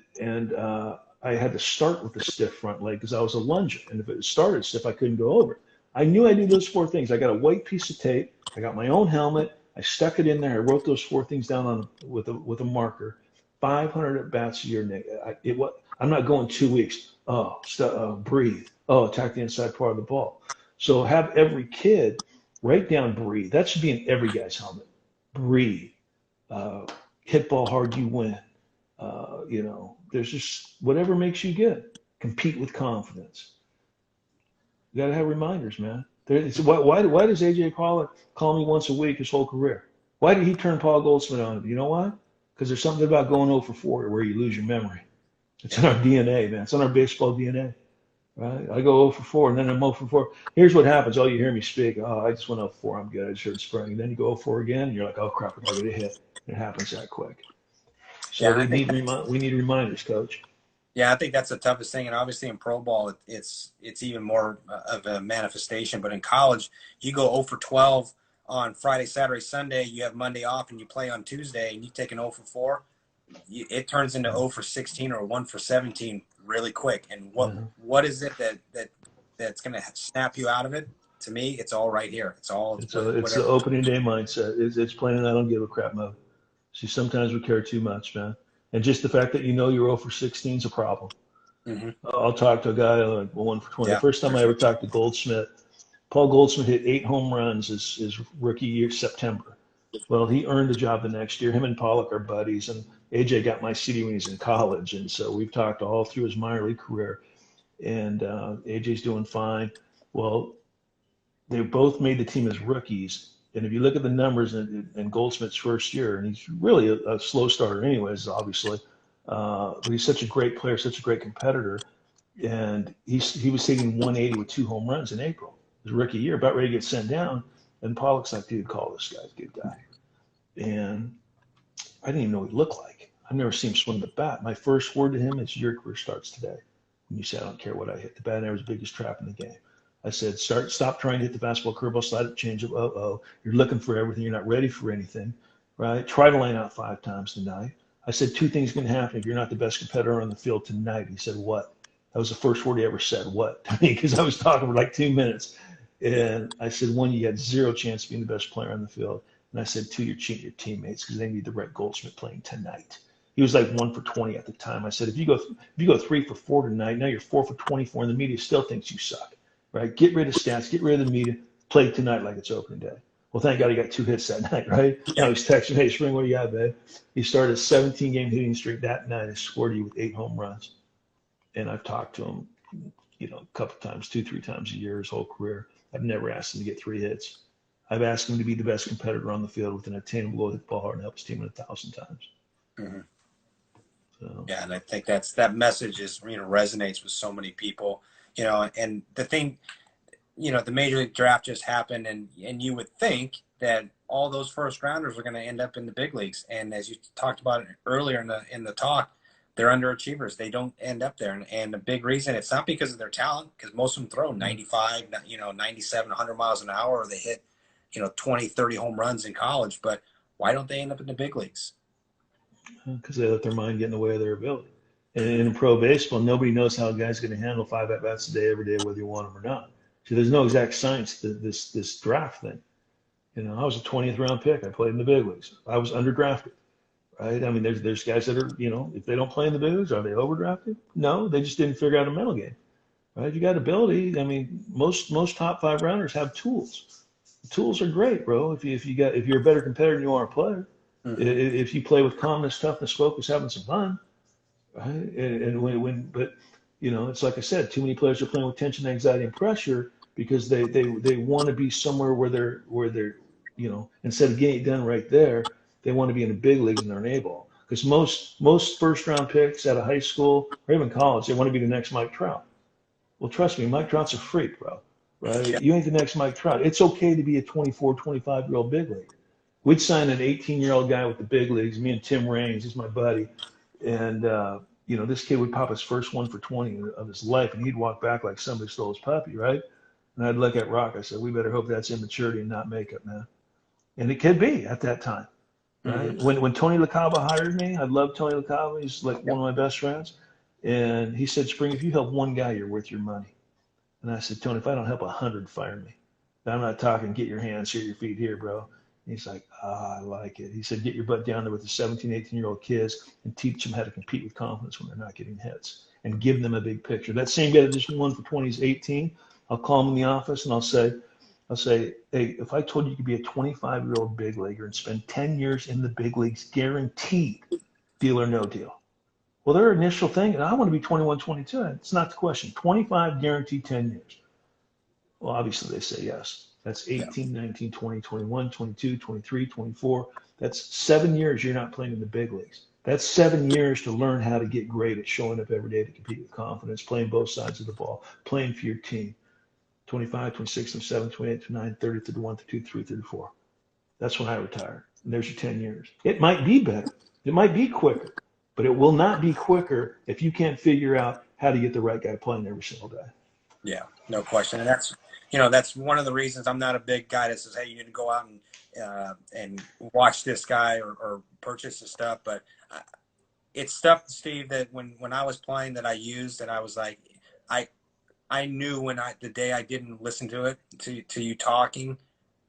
Speaker 2: I had to start with a stiff front leg because I was a lunger. And if it started stiff, I couldn't go over it. I knew I did those 4 things. I got a white piece of tape. I got my own helmet. I stuck it in there. I wrote those 4 things down with a marker. 500 at bats a year, Nick. I'm not going 2 weeks. Breathe. Oh, attack the inside part of the ball. So have every kid write down breathe. That should be in every guy's helmet. Breathe. Uh, Hit ball hard, you win. There's just whatever makes you good. Compete with confidence. You got to have reminders, man. Why does AJ Pollock call me once a week his whole career? Why did he turn Paul Goldsmith on? You know why? Because there's something about going 0 for 4 where you lose your memory. It's in our DNA, man. It's in our baseball DNA. Right? I go 0 for 4, and then I'm 0 for 4. Here's what happens. Oh, you hear me speak. Oh, I just went 0 for 4. I'm good. I just heard spring. And then you go 0 for 4 again, and you're like, oh, crap, we're going to hit. It happens that quick. So
Speaker 1: Yeah, I think
Speaker 2: we need reminders, Coach.
Speaker 1: yeah, I think that's the toughest thing, and obviously in pro ball, it's even more of a manifestation. But in college, you go 0 for 12 on Friday, Saturday, Sunday. You have Monday off, and you play on Tuesday, and you take an 0 for 4. It turns into 0 for 16 or 1 for 17 really quick. And what is it that's going to snap you out of it? To me, it's all right here.
Speaker 2: It's the opening day mindset. It's playing I don't give a crap mode. See, sometimes we care too much, man. And just the fact that you know you're 0 for 16 is a problem.
Speaker 1: Mm-hmm.
Speaker 2: I'll talk to a guy like 1 for 20.
Speaker 1: Yeah,
Speaker 2: The first time I ever talked to Goldsmith, Paul Goldsmith hit 8 home runs his rookie year, September. Well, he earned the job the next year. Him and Pollock are buddies, and AJ got my CD when he's in college, and so we've talked all through his minor league career. And AJ's doing fine. Well, they both made the team as rookies. And if you look at the numbers in Goldsmith's first year, and he's really a slow starter anyways, obviously, but he's such a great player, such a great competitor. And he was hitting 180 with 2 home runs in April, his rookie year, about ready to get sent down. And Pollock's like, dude, call this guy, good guy. And I didn't even know what he looked like. I've never seen him swing the bat. My first word to him is, your career starts today. And you say, I don't care what I hit. The batting average is the biggest trap in the game. I said, stop trying to hit the fastball, curveball, slide it, change it. You're looking for everything. You're not ready for anything, right? Try to line out 5 times tonight. I said, 2 things can happen if you're not the best competitor on the field tonight. He said, what? That was the first word he ever said, what, to me, because I was talking for like 2 minutes. And I said, 1, you had 0 chance of being the best player on the field. And I said, 2, you're cheating your teammates because they need the right Goldsmith playing tonight. He was like 1 for 20 at the time. I said, if you go 3 for 4 tonight, now you're 4 for 24, and the media still thinks you suck. Right? Get rid of stats, get rid of the media, play tonight like it's opening day. Well, thank God he got 2 hits that night, right? Now he's texting, hey, Spring, what do you got, babe? He started a 17-game hitting streak that night and scored you with 8 home runs. And I've talked to him, a couple times, 2-3 times a year his whole career. I've never asked him to get 3 hits. I've asked him to be the best competitor on the field with an attainable hit the ball hard and help his team 1,000 times.
Speaker 1: Mm-hmm.
Speaker 2: So.
Speaker 1: Yeah, and I think that message resonates with so many people. And the thing, the Major League Draft just happened, and you would think that all those first rounders are going to end up in the big leagues. And as you talked about earlier in the talk, they're underachievers. They don't end up there. And the big reason, it's not because of their talent, because most of them throw 95, 97, 100 miles an hour, or they hit, 20, 30 home runs in college. But why don't they end up in the big leagues?
Speaker 2: Because they let their mind get in the way of their ability. And in pro baseball, nobody knows how a guy's going to handle 5 at-bats a day, every day, whether you want them or not. So there's no exact science to this draft thing. I was a 20th round pick. I played in the big leagues. I was underdrafted, right? I mean, there's guys that are, if they don't play in the big leagues, are they overdrafted? No, they just didn't figure out a mental game, right? You got ability. I mean, most top 5 rounders have tools. The tools are great, bro. If you're a better competitor than you are a player, if you play with calmness, toughness, focus, having some fun. Right. But it's like I said, too many players are playing with tension, anxiety, and pressure because they want to be somewhere where they're instead of getting it done right there, they want to be in the big leagues and they're unable. Because most first round picks out of high school or even college, they want to be the next Mike Trout. Well, trust me, Mike Trout's a freak, bro. Right? Yeah. You ain't the next Mike Trout. It's okay to be a 24, 25-year-old big league. We'd sign an 18-year-old guy with the big leagues. Me and Tim Raines, he's my buddy. And, this kid would pop his first 1 for 20 of his life, and he'd walk back like somebody stole his puppy, right? And I'd look at Rock. I said, we better hope that's immaturity and not makeup, man. And it could be at that time, right? Mm-hmm. When Tony LaCava hired me, I love Tony LaCava. He's like one of my best friends. And he said, Spring, if you help 1 guy, you're worth your money. And I said, Tony, if I don't help 100, fire me. I'm not talking get your hands here, your feet here, bro. He's like, I like it. He said, get your butt down there with the 17, 18-year-old kids and teach them how to compete with confidence when they're not getting hits and give them a big picture. That same guy that just 1 for 20 is 18. I'll call him in the office and I'll say, hey, if I told you could be a 25-year-old big leaguer and spend 10 years in the big leagues, guaranteed, deal or no deal. Well, their initial thing, I want to be 21, 22. It's not the question. 25 guaranteed 10 years. Well, obviously they say yes. That's
Speaker 1: Yeah.
Speaker 2: 18, 19, 20, 21, 22, 23, 24. That's 7 years you're not playing in the big leagues. That's 7 years to learn how to get great at showing up every day to compete with confidence, playing both sides of the ball, playing for your team. 25, 26, 27, 28, 29, 30, 31, 32, 33, 34. That's when I retired. And there's your 10 years. It might be better. It might be quicker, but it will not be quicker if you can't figure out how to get the right guy playing every single day.
Speaker 1: Yeah, no question. And that's, that's one of the reasons I'm not a big guy that says, hey, you need to go out and watch this guy or purchase the stuff. But it's stuff, Steve, that when I was playing that I used, and I was like, I I knew the day I didn't listen to it, to you talking,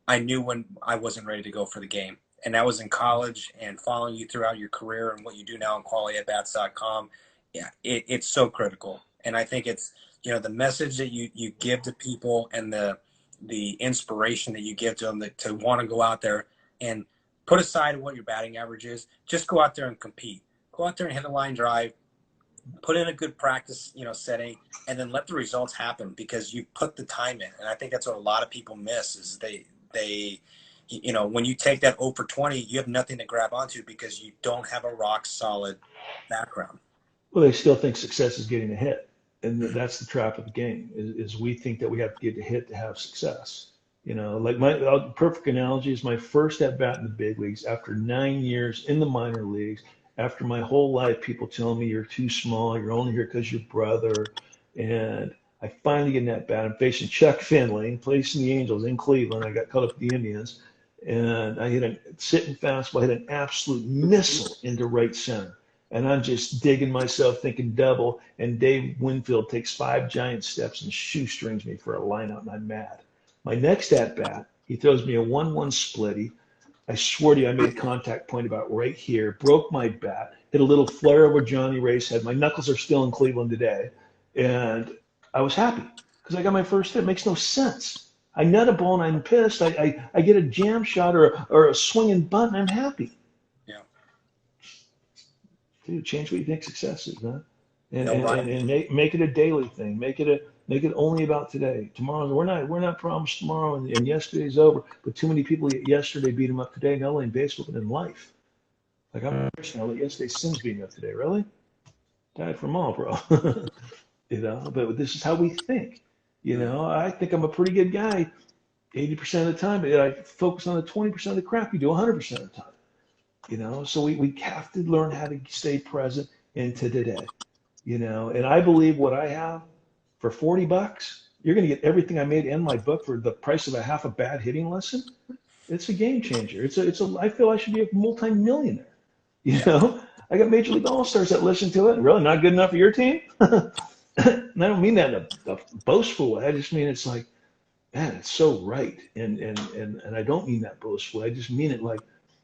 Speaker 1: I knew when I wasn't ready to go for the game. And that was in college, and following you throughout your career and what you do now on qualityatbats.com. Yeah, it's so critical. And I think it's, the message that you give to people, and the inspiration that you give to them to want to go out there and put aside what your batting average is. Just go out there and compete. Go out there and hit a line drive, put in a good practice, setting, and then let the results happen because you put the time in. And I think that's what a lot of people miss is they when you take that 0 for 20, you have nothing to grab onto because you don't have a rock solid background.
Speaker 2: Well, they still think success is getting a hit. And that's the trap of the game is we think that we have to get a hit to have success. Like my perfect analogy is my first at bat in the big leagues after 9 years in the minor leagues. After my whole life, people telling me you're too small, you're only here because your brother. And I finally get in that bat. I'm facing Chuck Finley, facing the Angels in Cleveland. I got caught up with the Indians. And I hit a sitting fastball, I hit an absolute missile into right center. And I'm just digging myself, thinking double. And Dave Winfield takes 5 giant steps and shoestrings me for a lineout, and I'm mad. My next at bat, he throws me a 1-1 splitty. I swear to you, I made a contact point about right here, broke my bat, hit a little flare over Johnny Ray's head. My knuckles are still in Cleveland today. And I was happy because I got my first hit. It makes no sense. I nut a ball and I'm pissed. I get a jam shot or a swinging bunt and I'm happy.
Speaker 1: Yeah.
Speaker 2: Dude, change what you think success is, man. And
Speaker 1: No,
Speaker 2: and,
Speaker 1: Ryan.
Speaker 2: and, and make it a daily thing. Make it only about today. Tomorrow we're not promised tomorrow and yesterday's over. But too many people yesterday beat them up today, not only in baseball but in life. Like I'm a person, I let yesterday's sins beat me up today, really? Died from all, bro. But this is how we think. I think I'm a pretty good guy 80% of the time. I focus on the 20% of the crap you do 100% of the time. So we have to learn how to stay present into today. And I believe what I have for $40, you're going to get everything I made in my book for the price of a half a bad hitting lesson. It's a game changer. I feel I should be a multi-millionaire.
Speaker 1: Yeah.
Speaker 2: I got Major League All-Stars that listen to it. Really not good enough for your team? And I don't mean that in a boastful way. I just mean it's like, man, it's so right. And I don't mean that boastful. I just mean it like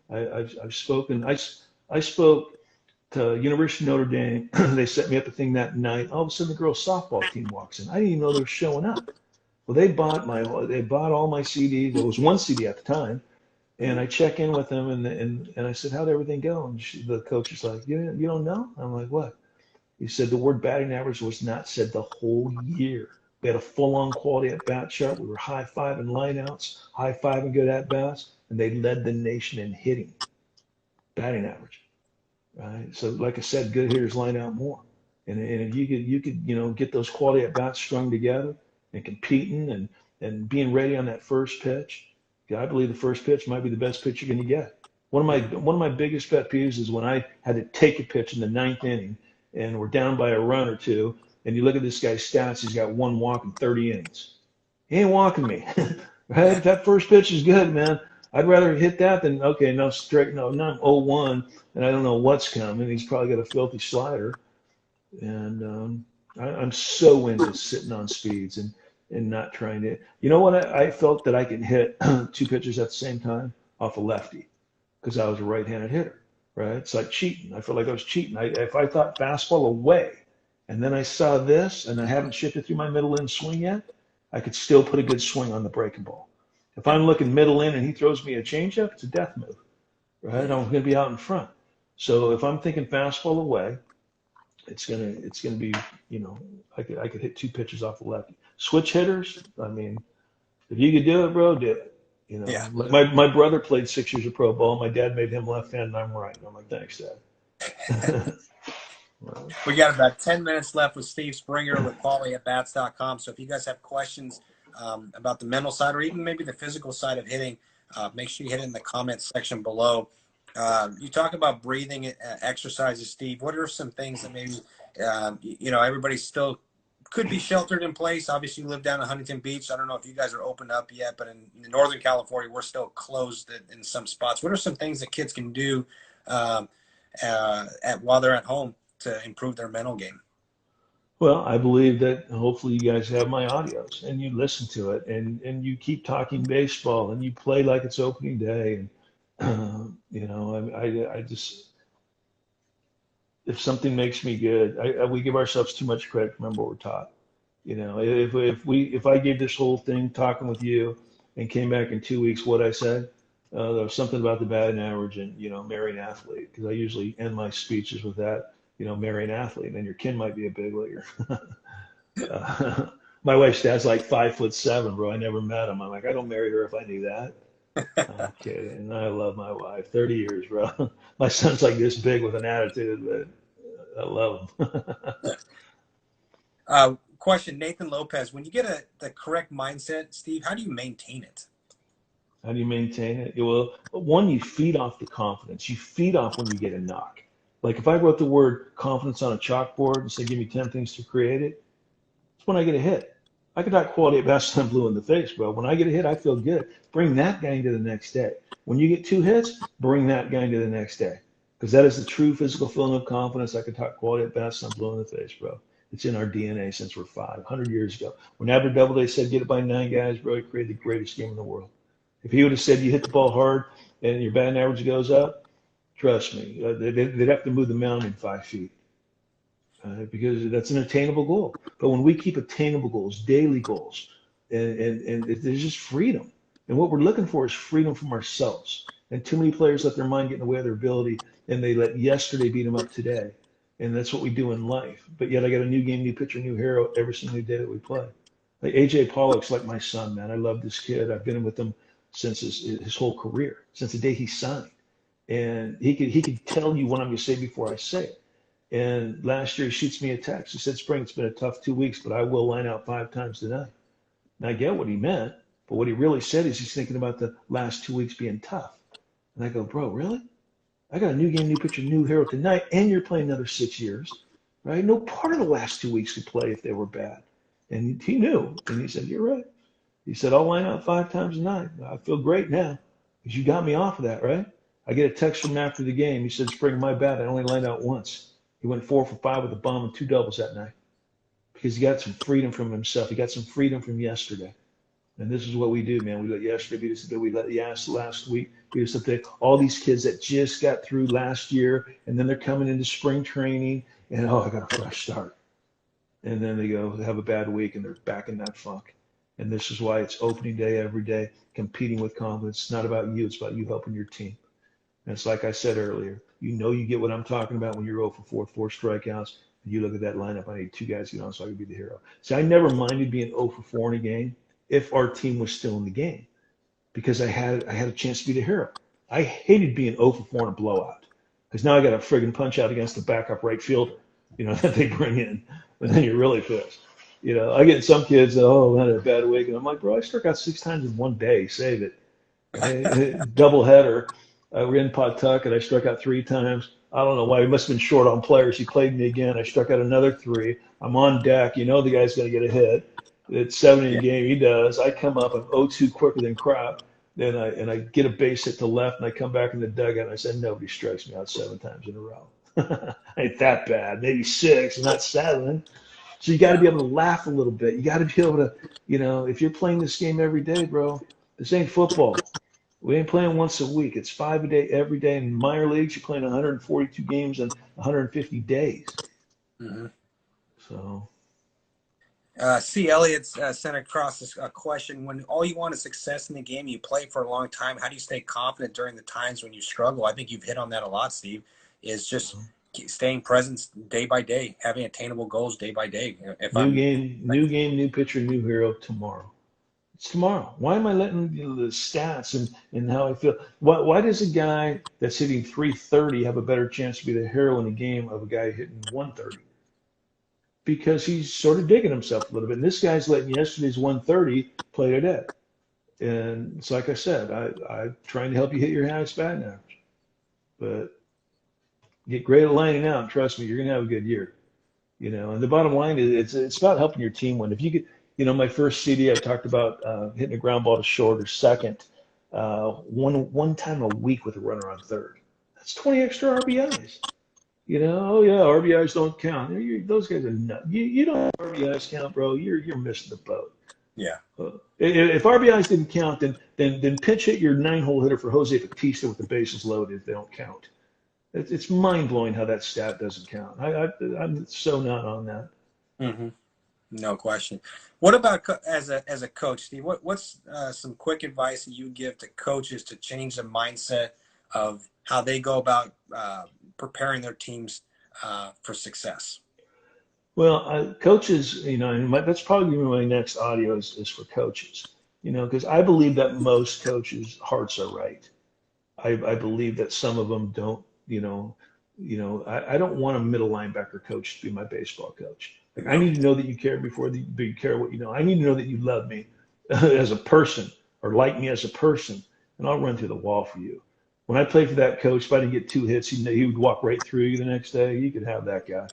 Speaker 2: I've spoken. I spoke to University of Notre Dame. They set me up a thing that night. All of a sudden, the girls' softball team walks in. I didn't even know they were showing up. Well, they bought all my CDs. There was one CD at the time, and I check in with them and I said, "How'd everything go?" And the coach is like, "You don't know?" I'm like, "What?" He said the word batting average was not said the whole year. We had a full-on quality at bat chart. We were high-fiving lineouts, high-fiving good at bats, and they led the nation in hitting batting average. Right. So, like I said, good hitters line out more, and if you could get those quality at bats strung together and competing and being ready on that first pitch. Yeah, I believe the first pitch might be the best pitch you're going to get. One of my biggest pet peeves is when I had to take a pitch in the ninth inning and we're down by a run or two, and you look at this guy's stats, he's got 1 walk in 30 innings. He ain't walking me. Right? If that first pitch is good, man, I'd rather hit that than, okay, now straight, no, not 0-1, and I don't know what's coming. He's probably got a filthy slider. And I'm so into sitting on speeds and not trying to. You know what? I felt that I could hit 2 pitchers at the same time off a lefty because I was a right-handed hitter. Right? It's like cheating. I felt like I was cheating. If I thought fastball away, and then I saw this, and I haven't shifted through my middle in swing yet, I could still put a good swing on the breaking ball. If I'm looking middle in and he throws me a changeup, it's a death move. Right? I'm going to be out in front. So if I'm thinking fastball away, it's gonna be, I could hit 2 pitches off the lefty. Switch hitters, I mean, If you could do it, bro, do it. You
Speaker 1: Yeah.
Speaker 2: know, like my brother played 6 years of pro ball. My dad made him left hand, and I'm right. And I'm like, thanks, Dad. Well,
Speaker 1: We got about 10 minutes left with Steve Springer with qualityatbats.com. So if you guys have questions about the mental side or even maybe the physical side of hitting, make sure you hit it in the comments section below. You talk about breathing exercises, Steve. What are some things that maybe, everybody still could be sheltered in place? Obviously, you live down in Huntington Beach. I don't know if you guys are opened up yet, but in Northern California, we're still closed in some spots. What are some things that kids can do while they're at home to improve their mental game?
Speaker 2: well, I believe that hopefully you guys have my audios and you listen to it and you keep talking baseball and you play like it's opening day. And, I just, if something makes me good, we give ourselves too much credit. Remember what we're taught. You know, if I gave this whole thing talking with you and came back in 2 weeks, what I said, there was something about the batting average and, marry an athlete, because I usually end my speeches with that, marry an athlete, and your kid might be a big leaguer. My wife's dad's like 5'7", bro. I never met him. I'm like, I don't marry her if I knew that. I'm kidding. I love my wife. 30 years, bro. My son's like this big with an attitude, but I love him.
Speaker 1: Question, Nathan Lopez. When you get the correct mindset, Steve, how do you maintain it?
Speaker 2: How do you maintain it? Well, one, you feed off the confidence. You feed off when you get a knock. Like if I wrote the word confidence on a chalkboard and said, give me 10 things to create it, it's when I get a hit. I could not quality at best I'm blue in the face, bro. When I get a hit, I feel good. Bring that guy into the next day. When you get 2 hits, bring that guy into the next day. Because that is the true physical feeling of confidence. I could talk quality at best I'm blue in the face, bro. It's in our DNA since we're 100 years ago. When Abner Doubleday said get it by 9 guys, bro, he created the greatest game in the world. If he would have said you hit the ball hard and your batting average goes up, trust me, they'd have to move the mountain in 5 feet, because that's an attainable goal. But when we keep attainable goals, daily goals, and there's just freedom. And what we're looking for is freedom from ourselves. And too many players let their mind get in the way of their ability, and they let yesterday beat them up today. And that's what we do in life. But yet I got a new game, new pitcher, new hero every single day that we play. Like AJ Pollock's like my son, man. I love this kid. I've been with him since his whole career, since the day he signed. And he could tell you what I'm going to say before I say it. And last year he shoots me a text. He said, Spring, it's been a tough 2 weeks, but I will line out 5 times tonight. And I get what he meant, but what he really said is he's thinking about the last 2 weeks being tough. And I go, bro, really? I got a new game, new pitcher, new hero tonight, and you're playing another 6 years, right? No part of the last 2 weeks could play if they were bad. And he knew. And he said, you're right. He said, I'll line out 5 times a night. I feel great now because you got me off of that, right? I get a text from him after the game. He said, Spring, my bad. I only lined out once. He went 4 for 5 with a bomb and 2 doubles that night because he got some freedom from himself. He got some freedom from yesterday. And this is what we do, man. We let yesterday beat us today. We let last week beat us today. All these kids that just got through last year, and then they're coming into spring training, and, oh, I got a fresh start. And then they go have a bad week, and they're back in that funk. And this is why it's opening day every day, competing with confidence. It's not about you. It's about you helping your team. And it's like I said earlier, you get what I'm talking about when you're 0 for 4 strikeouts. And you look at that lineup, I need 2 guys to get on so I can be the hero. See, I never minded being 0 for 4 in a game if our team was still in the game because I had a chance to be the hero. I hated being 0 for 4 in a blowout because now I got a friggin' punch out against the backup right fielder, that they bring in. And then you're really pissed. I get some kids, oh, I had a bad week. And I'm like, bro, I struck out 6 times in one day. Save it. Double header. We're in Pawtucket. I struck out 3 times. I don't know why. He must have been short on players. He played me again. I struck out another 3. I'm on deck. The guy's going to get a hit. It's 7 inning game. He does. I come up. I'm 0-2 quicker than crap. Then I get a base hit to left, and I come back in the dugout, and I said, nobody strikes me out 7 times in a row. Ain't that bad. Maybe 6, not 7. So you got to be able to laugh a little bit. You got to be able to, if you're playing this game every day, bro, this ain't football. We ain't playing once a week. It's 5 a day every day. In minor leagues, you're playing 142 games in 150 days.
Speaker 1: Mm-hmm.
Speaker 2: So.
Speaker 1: C. Elliott's sent across a question. When all you want is success in the game, you play for a long time, how do you stay confident during the times when you struggle? I think you've hit on that a lot, Steve, is just staying present day by day, having attainable goals day by day.
Speaker 2: New game, new pitcher, new hero tomorrow. It's tomorrow. Why am I letting the stats and how I feel? Why does a guy that's hitting 330 have a better chance to be the hero in a game of a guy hitting 130? Because he's sort of digging himself a little bit. And this guy's letting yesterday's 130 play today. And it's like I said, I'm trying to help you hit your highest batting average. But get great at lining out. And trust me, you're going to have a good year. And the bottom line is it's about helping your team win. If you get, my first CD, I talked about hitting a ground ball to short or second, one time a week with a runner on third. That's 20 extra RBIs. Oh yeah, RBIs don't count. Those guys are nuts. You don't have RBIs count, bro. You're missing the boat.
Speaker 1: Yeah.
Speaker 2: If RBIs didn't count, then pitch hit your 9-hole hitter for Jose Bautista with the bases loaded if they don't count. It's mind blowing how that stat doesn't count. I'm so not on that.
Speaker 1: Mm-hmm. No question. What about as a coach, Steve? What's some quick advice that you give to coaches to change the mindset of how they go about preparing their teams for success?
Speaker 2: Well, coaches, and that's probably my next audio is for coaches, because I believe that most coaches' hearts are right. I believe that some of them don't, I don't want a middle linebacker coach to be my baseball coach. Like, I
Speaker 1: No.
Speaker 2: need to know that you care before you care what you know. I need to know that you love me as a person or like me as a person, and I'll run through the wall for you. When I played for that coach, if I didn't get 2 hits, he would walk right through you the next day. You could have that guy.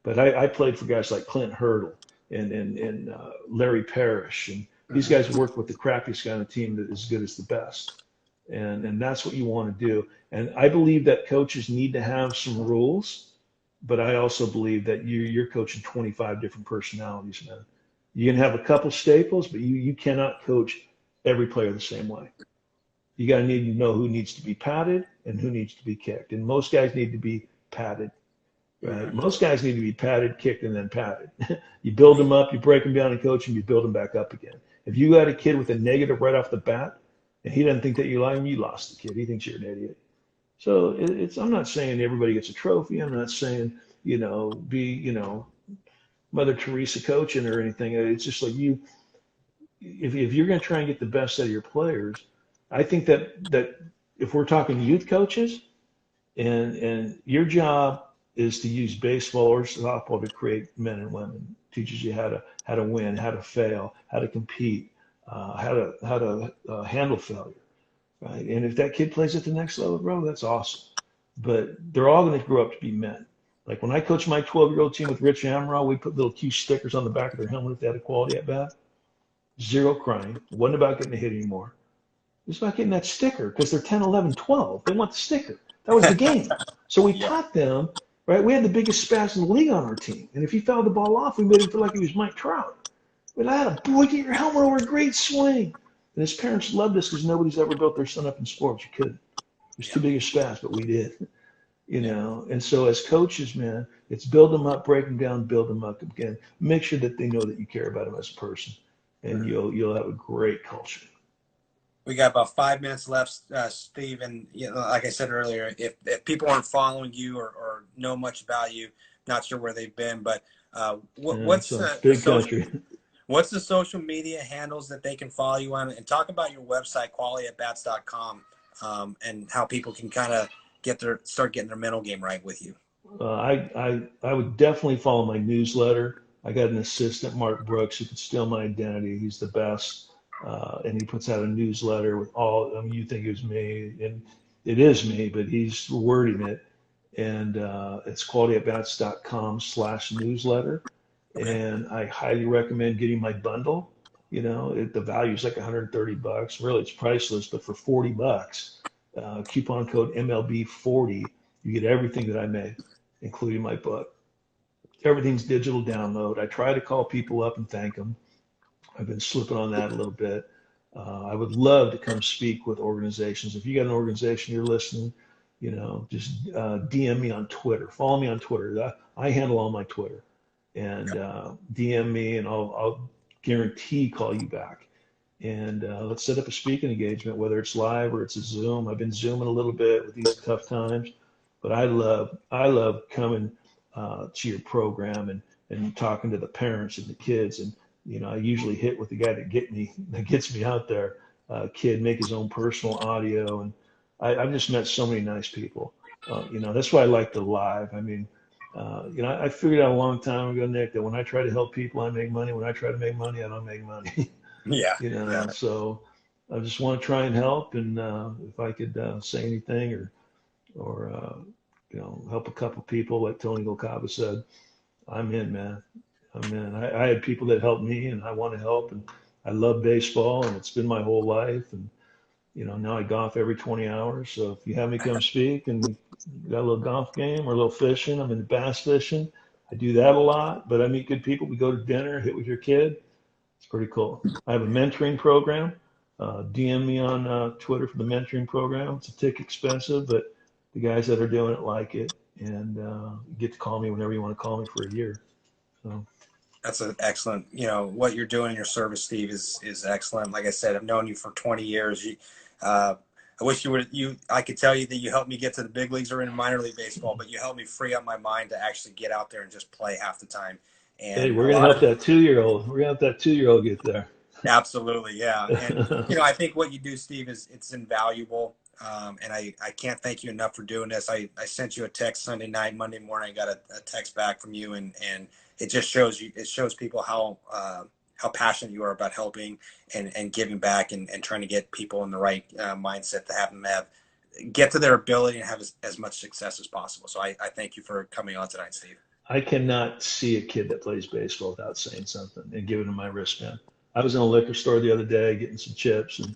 Speaker 2: But I played for guys like Clint Hurdle and Larry Parrish, and these
Speaker 1: Mm-hmm.
Speaker 2: guys work with the crappiest guy on the team that is as good as the best. And that's what you want to do. And I believe that coaches need to have some rules, but I also believe that you're coaching 25 different personalities, man. You can have a couple staples, but you cannot coach every player the same way. You got to need to know who needs to be patted and who needs to be kicked. And most guys need to be patted, right?
Speaker 1: Mm-hmm.
Speaker 2: Most guys need to be patted, kicked, and then patted. You build them up, you break them down and coach them, you build them back up again. If you got a kid with a negative right off the bat, and he doesn't think that you like him, you lost the kid. He thinks you're an idiot. So I'm not saying everybody gets a trophy. I'm not saying, be, Mother Teresa coaching or anything. It's just like if you're going to try and get the best out of your players, I think that if we're talking youth coaches and your job is to use baseball or softball to create men and women, teaches you how to win, how to fail, how to compete, how to handle failure, right? And if that kid plays at the next level, bro, that's awesome. But they're all going to grow up to be men. Like when I coached my 12-year-old team with Rich Amaral, we put little cute stickers on the back of their helmet if they had a quality at bat. Zero crying. It wasn't about getting a hit anymore. It was about getting that sticker because they're 10, 11, 12. They want the sticker. That was the game. So we
Speaker 1: Yeah.
Speaker 2: taught them, right? We had the biggest spaz in the league on our team. And if he fouled the ball off, we made him feel like he was Mike Trout. But I had a boy, get your helmet over, a great swing. And his parents loved us because nobody's ever built their son up in sports. You couldn't. It was
Speaker 1: Yeah.
Speaker 2: too big a spaz, but we did.
Speaker 1: Yeah.
Speaker 2: And so as coaches, man, it's build them up, break them down, build them up again. Make sure that they know that you care about them as a person, and
Speaker 1: Mm-hmm.
Speaker 2: you'll have a great culture.
Speaker 1: We got about 5 minutes left, Steve. And like I said earlier, if people aren't following you or know much about you, not sure where they've been, but
Speaker 2: Yeah,
Speaker 1: what's
Speaker 2: it's a
Speaker 1: the
Speaker 2: big
Speaker 1: social
Speaker 2: country.
Speaker 1: what's the social media handles that they can follow you on, and talk about your website, qualityatbats.com, and how people can kind of start getting their mental game right with you.
Speaker 2: I would definitely follow my newsletter. I got an assistant, Mark Brooks, who could steal my identity. He's the best. And he puts out a newsletter with all, I mean, you think it was me, and it is me, but he's wording it. And it's qualityatbats.com/newsletter.
Speaker 1: Okay.
Speaker 2: And I highly recommend getting my bundle. The value is like $130. Really, it's priceless, but for $40, coupon code MLB40, you get everything that I made, including my book. Everything's digital download. I try to call people up and thank them. I've been slipping on that a little bit. I would love to come speak with organizations. If you got an organization you're listening, just DM me on Twitter. Follow me on Twitter. I handle all my Twitter. And DM me, and I'll guarantee call you back. And let's set up a speaking engagement, whether it's live or it's a Zoom. I've been Zooming a little bit with these tough times, but I love coming to your program and talking to the parents and the kids and I usually hit with the guy that gets me out there. Kid make his own personal audio, and I've just met so many nice people. That's why I like the live. I mean, I figured out a long time ago, Nick, that when I try to help people, I make money. When I try to make money, I don't make money.
Speaker 1: Yeah, yeah.
Speaker 2: So I just want to try and help, and if I could say anything or help a couple people, like Tony Golcaba said, I'm in, man. I'm in. I had people that helped me, and I want to help, and I love baseball, and it's been my whole life, and now I golf every 20 hours. So if you have me come speak and we got a little golf game or a little fishing, I'm into bass fishing. I do that a lot, but I meet good people. We go to dinner, hit with your kid. It's pretty cool. I have a mentoring program. DM me on Twitter for the mentoring program. It's a tick expensive, but the guys that are doing it like it, and you get to call me whenever you want to call me for a year. So
Speaker 1: That's an excellent, what you're doing in your service, Steve, is excellent. Like I said, I've known you for 20 years. I wish I could tell you that you helped me get to the big leagues or in minor league baseball, but you helped me free up my mind to actually get out there and just play half the time.
Speaker 2: hey,
Speaker 1: And
Speaker 2: we're
Speaker 1: a
Speaker 2: gonna
Speaker 1: lot
Speaker 2: help
Speaker 1: of,
Speaker 2: that 2-year-old. We're gonna help that 2-year-old get there.
Speaker 1: absolutely. Yeah. And, I think what you do, Steve, it's invaluable. And I can't thank you enough for doing this. I sent you a text Sunday night, Monday morning, I got a text back from you, and it just shows people how passionate you are about helping and giving back and trying to get people in the right mindset to have them get to their ability and have as much success as possible. So I thank you for coming on tonight, Steve.
Speaker 2: I cannot see a kid that plays baseball without saying something and giving him my wristband. I was in a liquor store the other day getting some chips and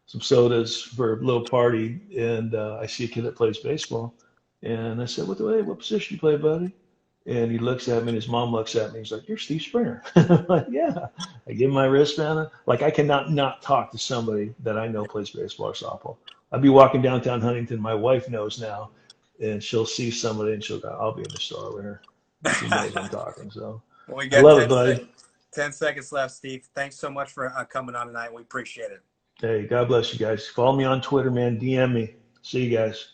Speaker 2: some sodas for a little party, and I see a kid that plays baseball, and I said, what position do you play, buddy? And he looks at me, and his mom looks at me. He's like, "You're Steve Springer." I'm like, "Yeah." I give him my wristband. Like, I cannot not talk to somebody that I know plays baseball or softball. I'd be walking downtown Huntington. My wife knows now, and she'll see somebody, and she'll go, "I'll be in the store over here." She knows I'm talking. So
Speaker 1: Well, we
Speaker 2: I
Speaker 1: got
Speaker 2: love it, buddy.
Speaker 1: 10 seconds left, Steve. Thanks so much for coming on tonight. We appreciate it.
Speaker 2: Hey, God bless you guys. Follow me on Twitter, man. DM me. See you guys.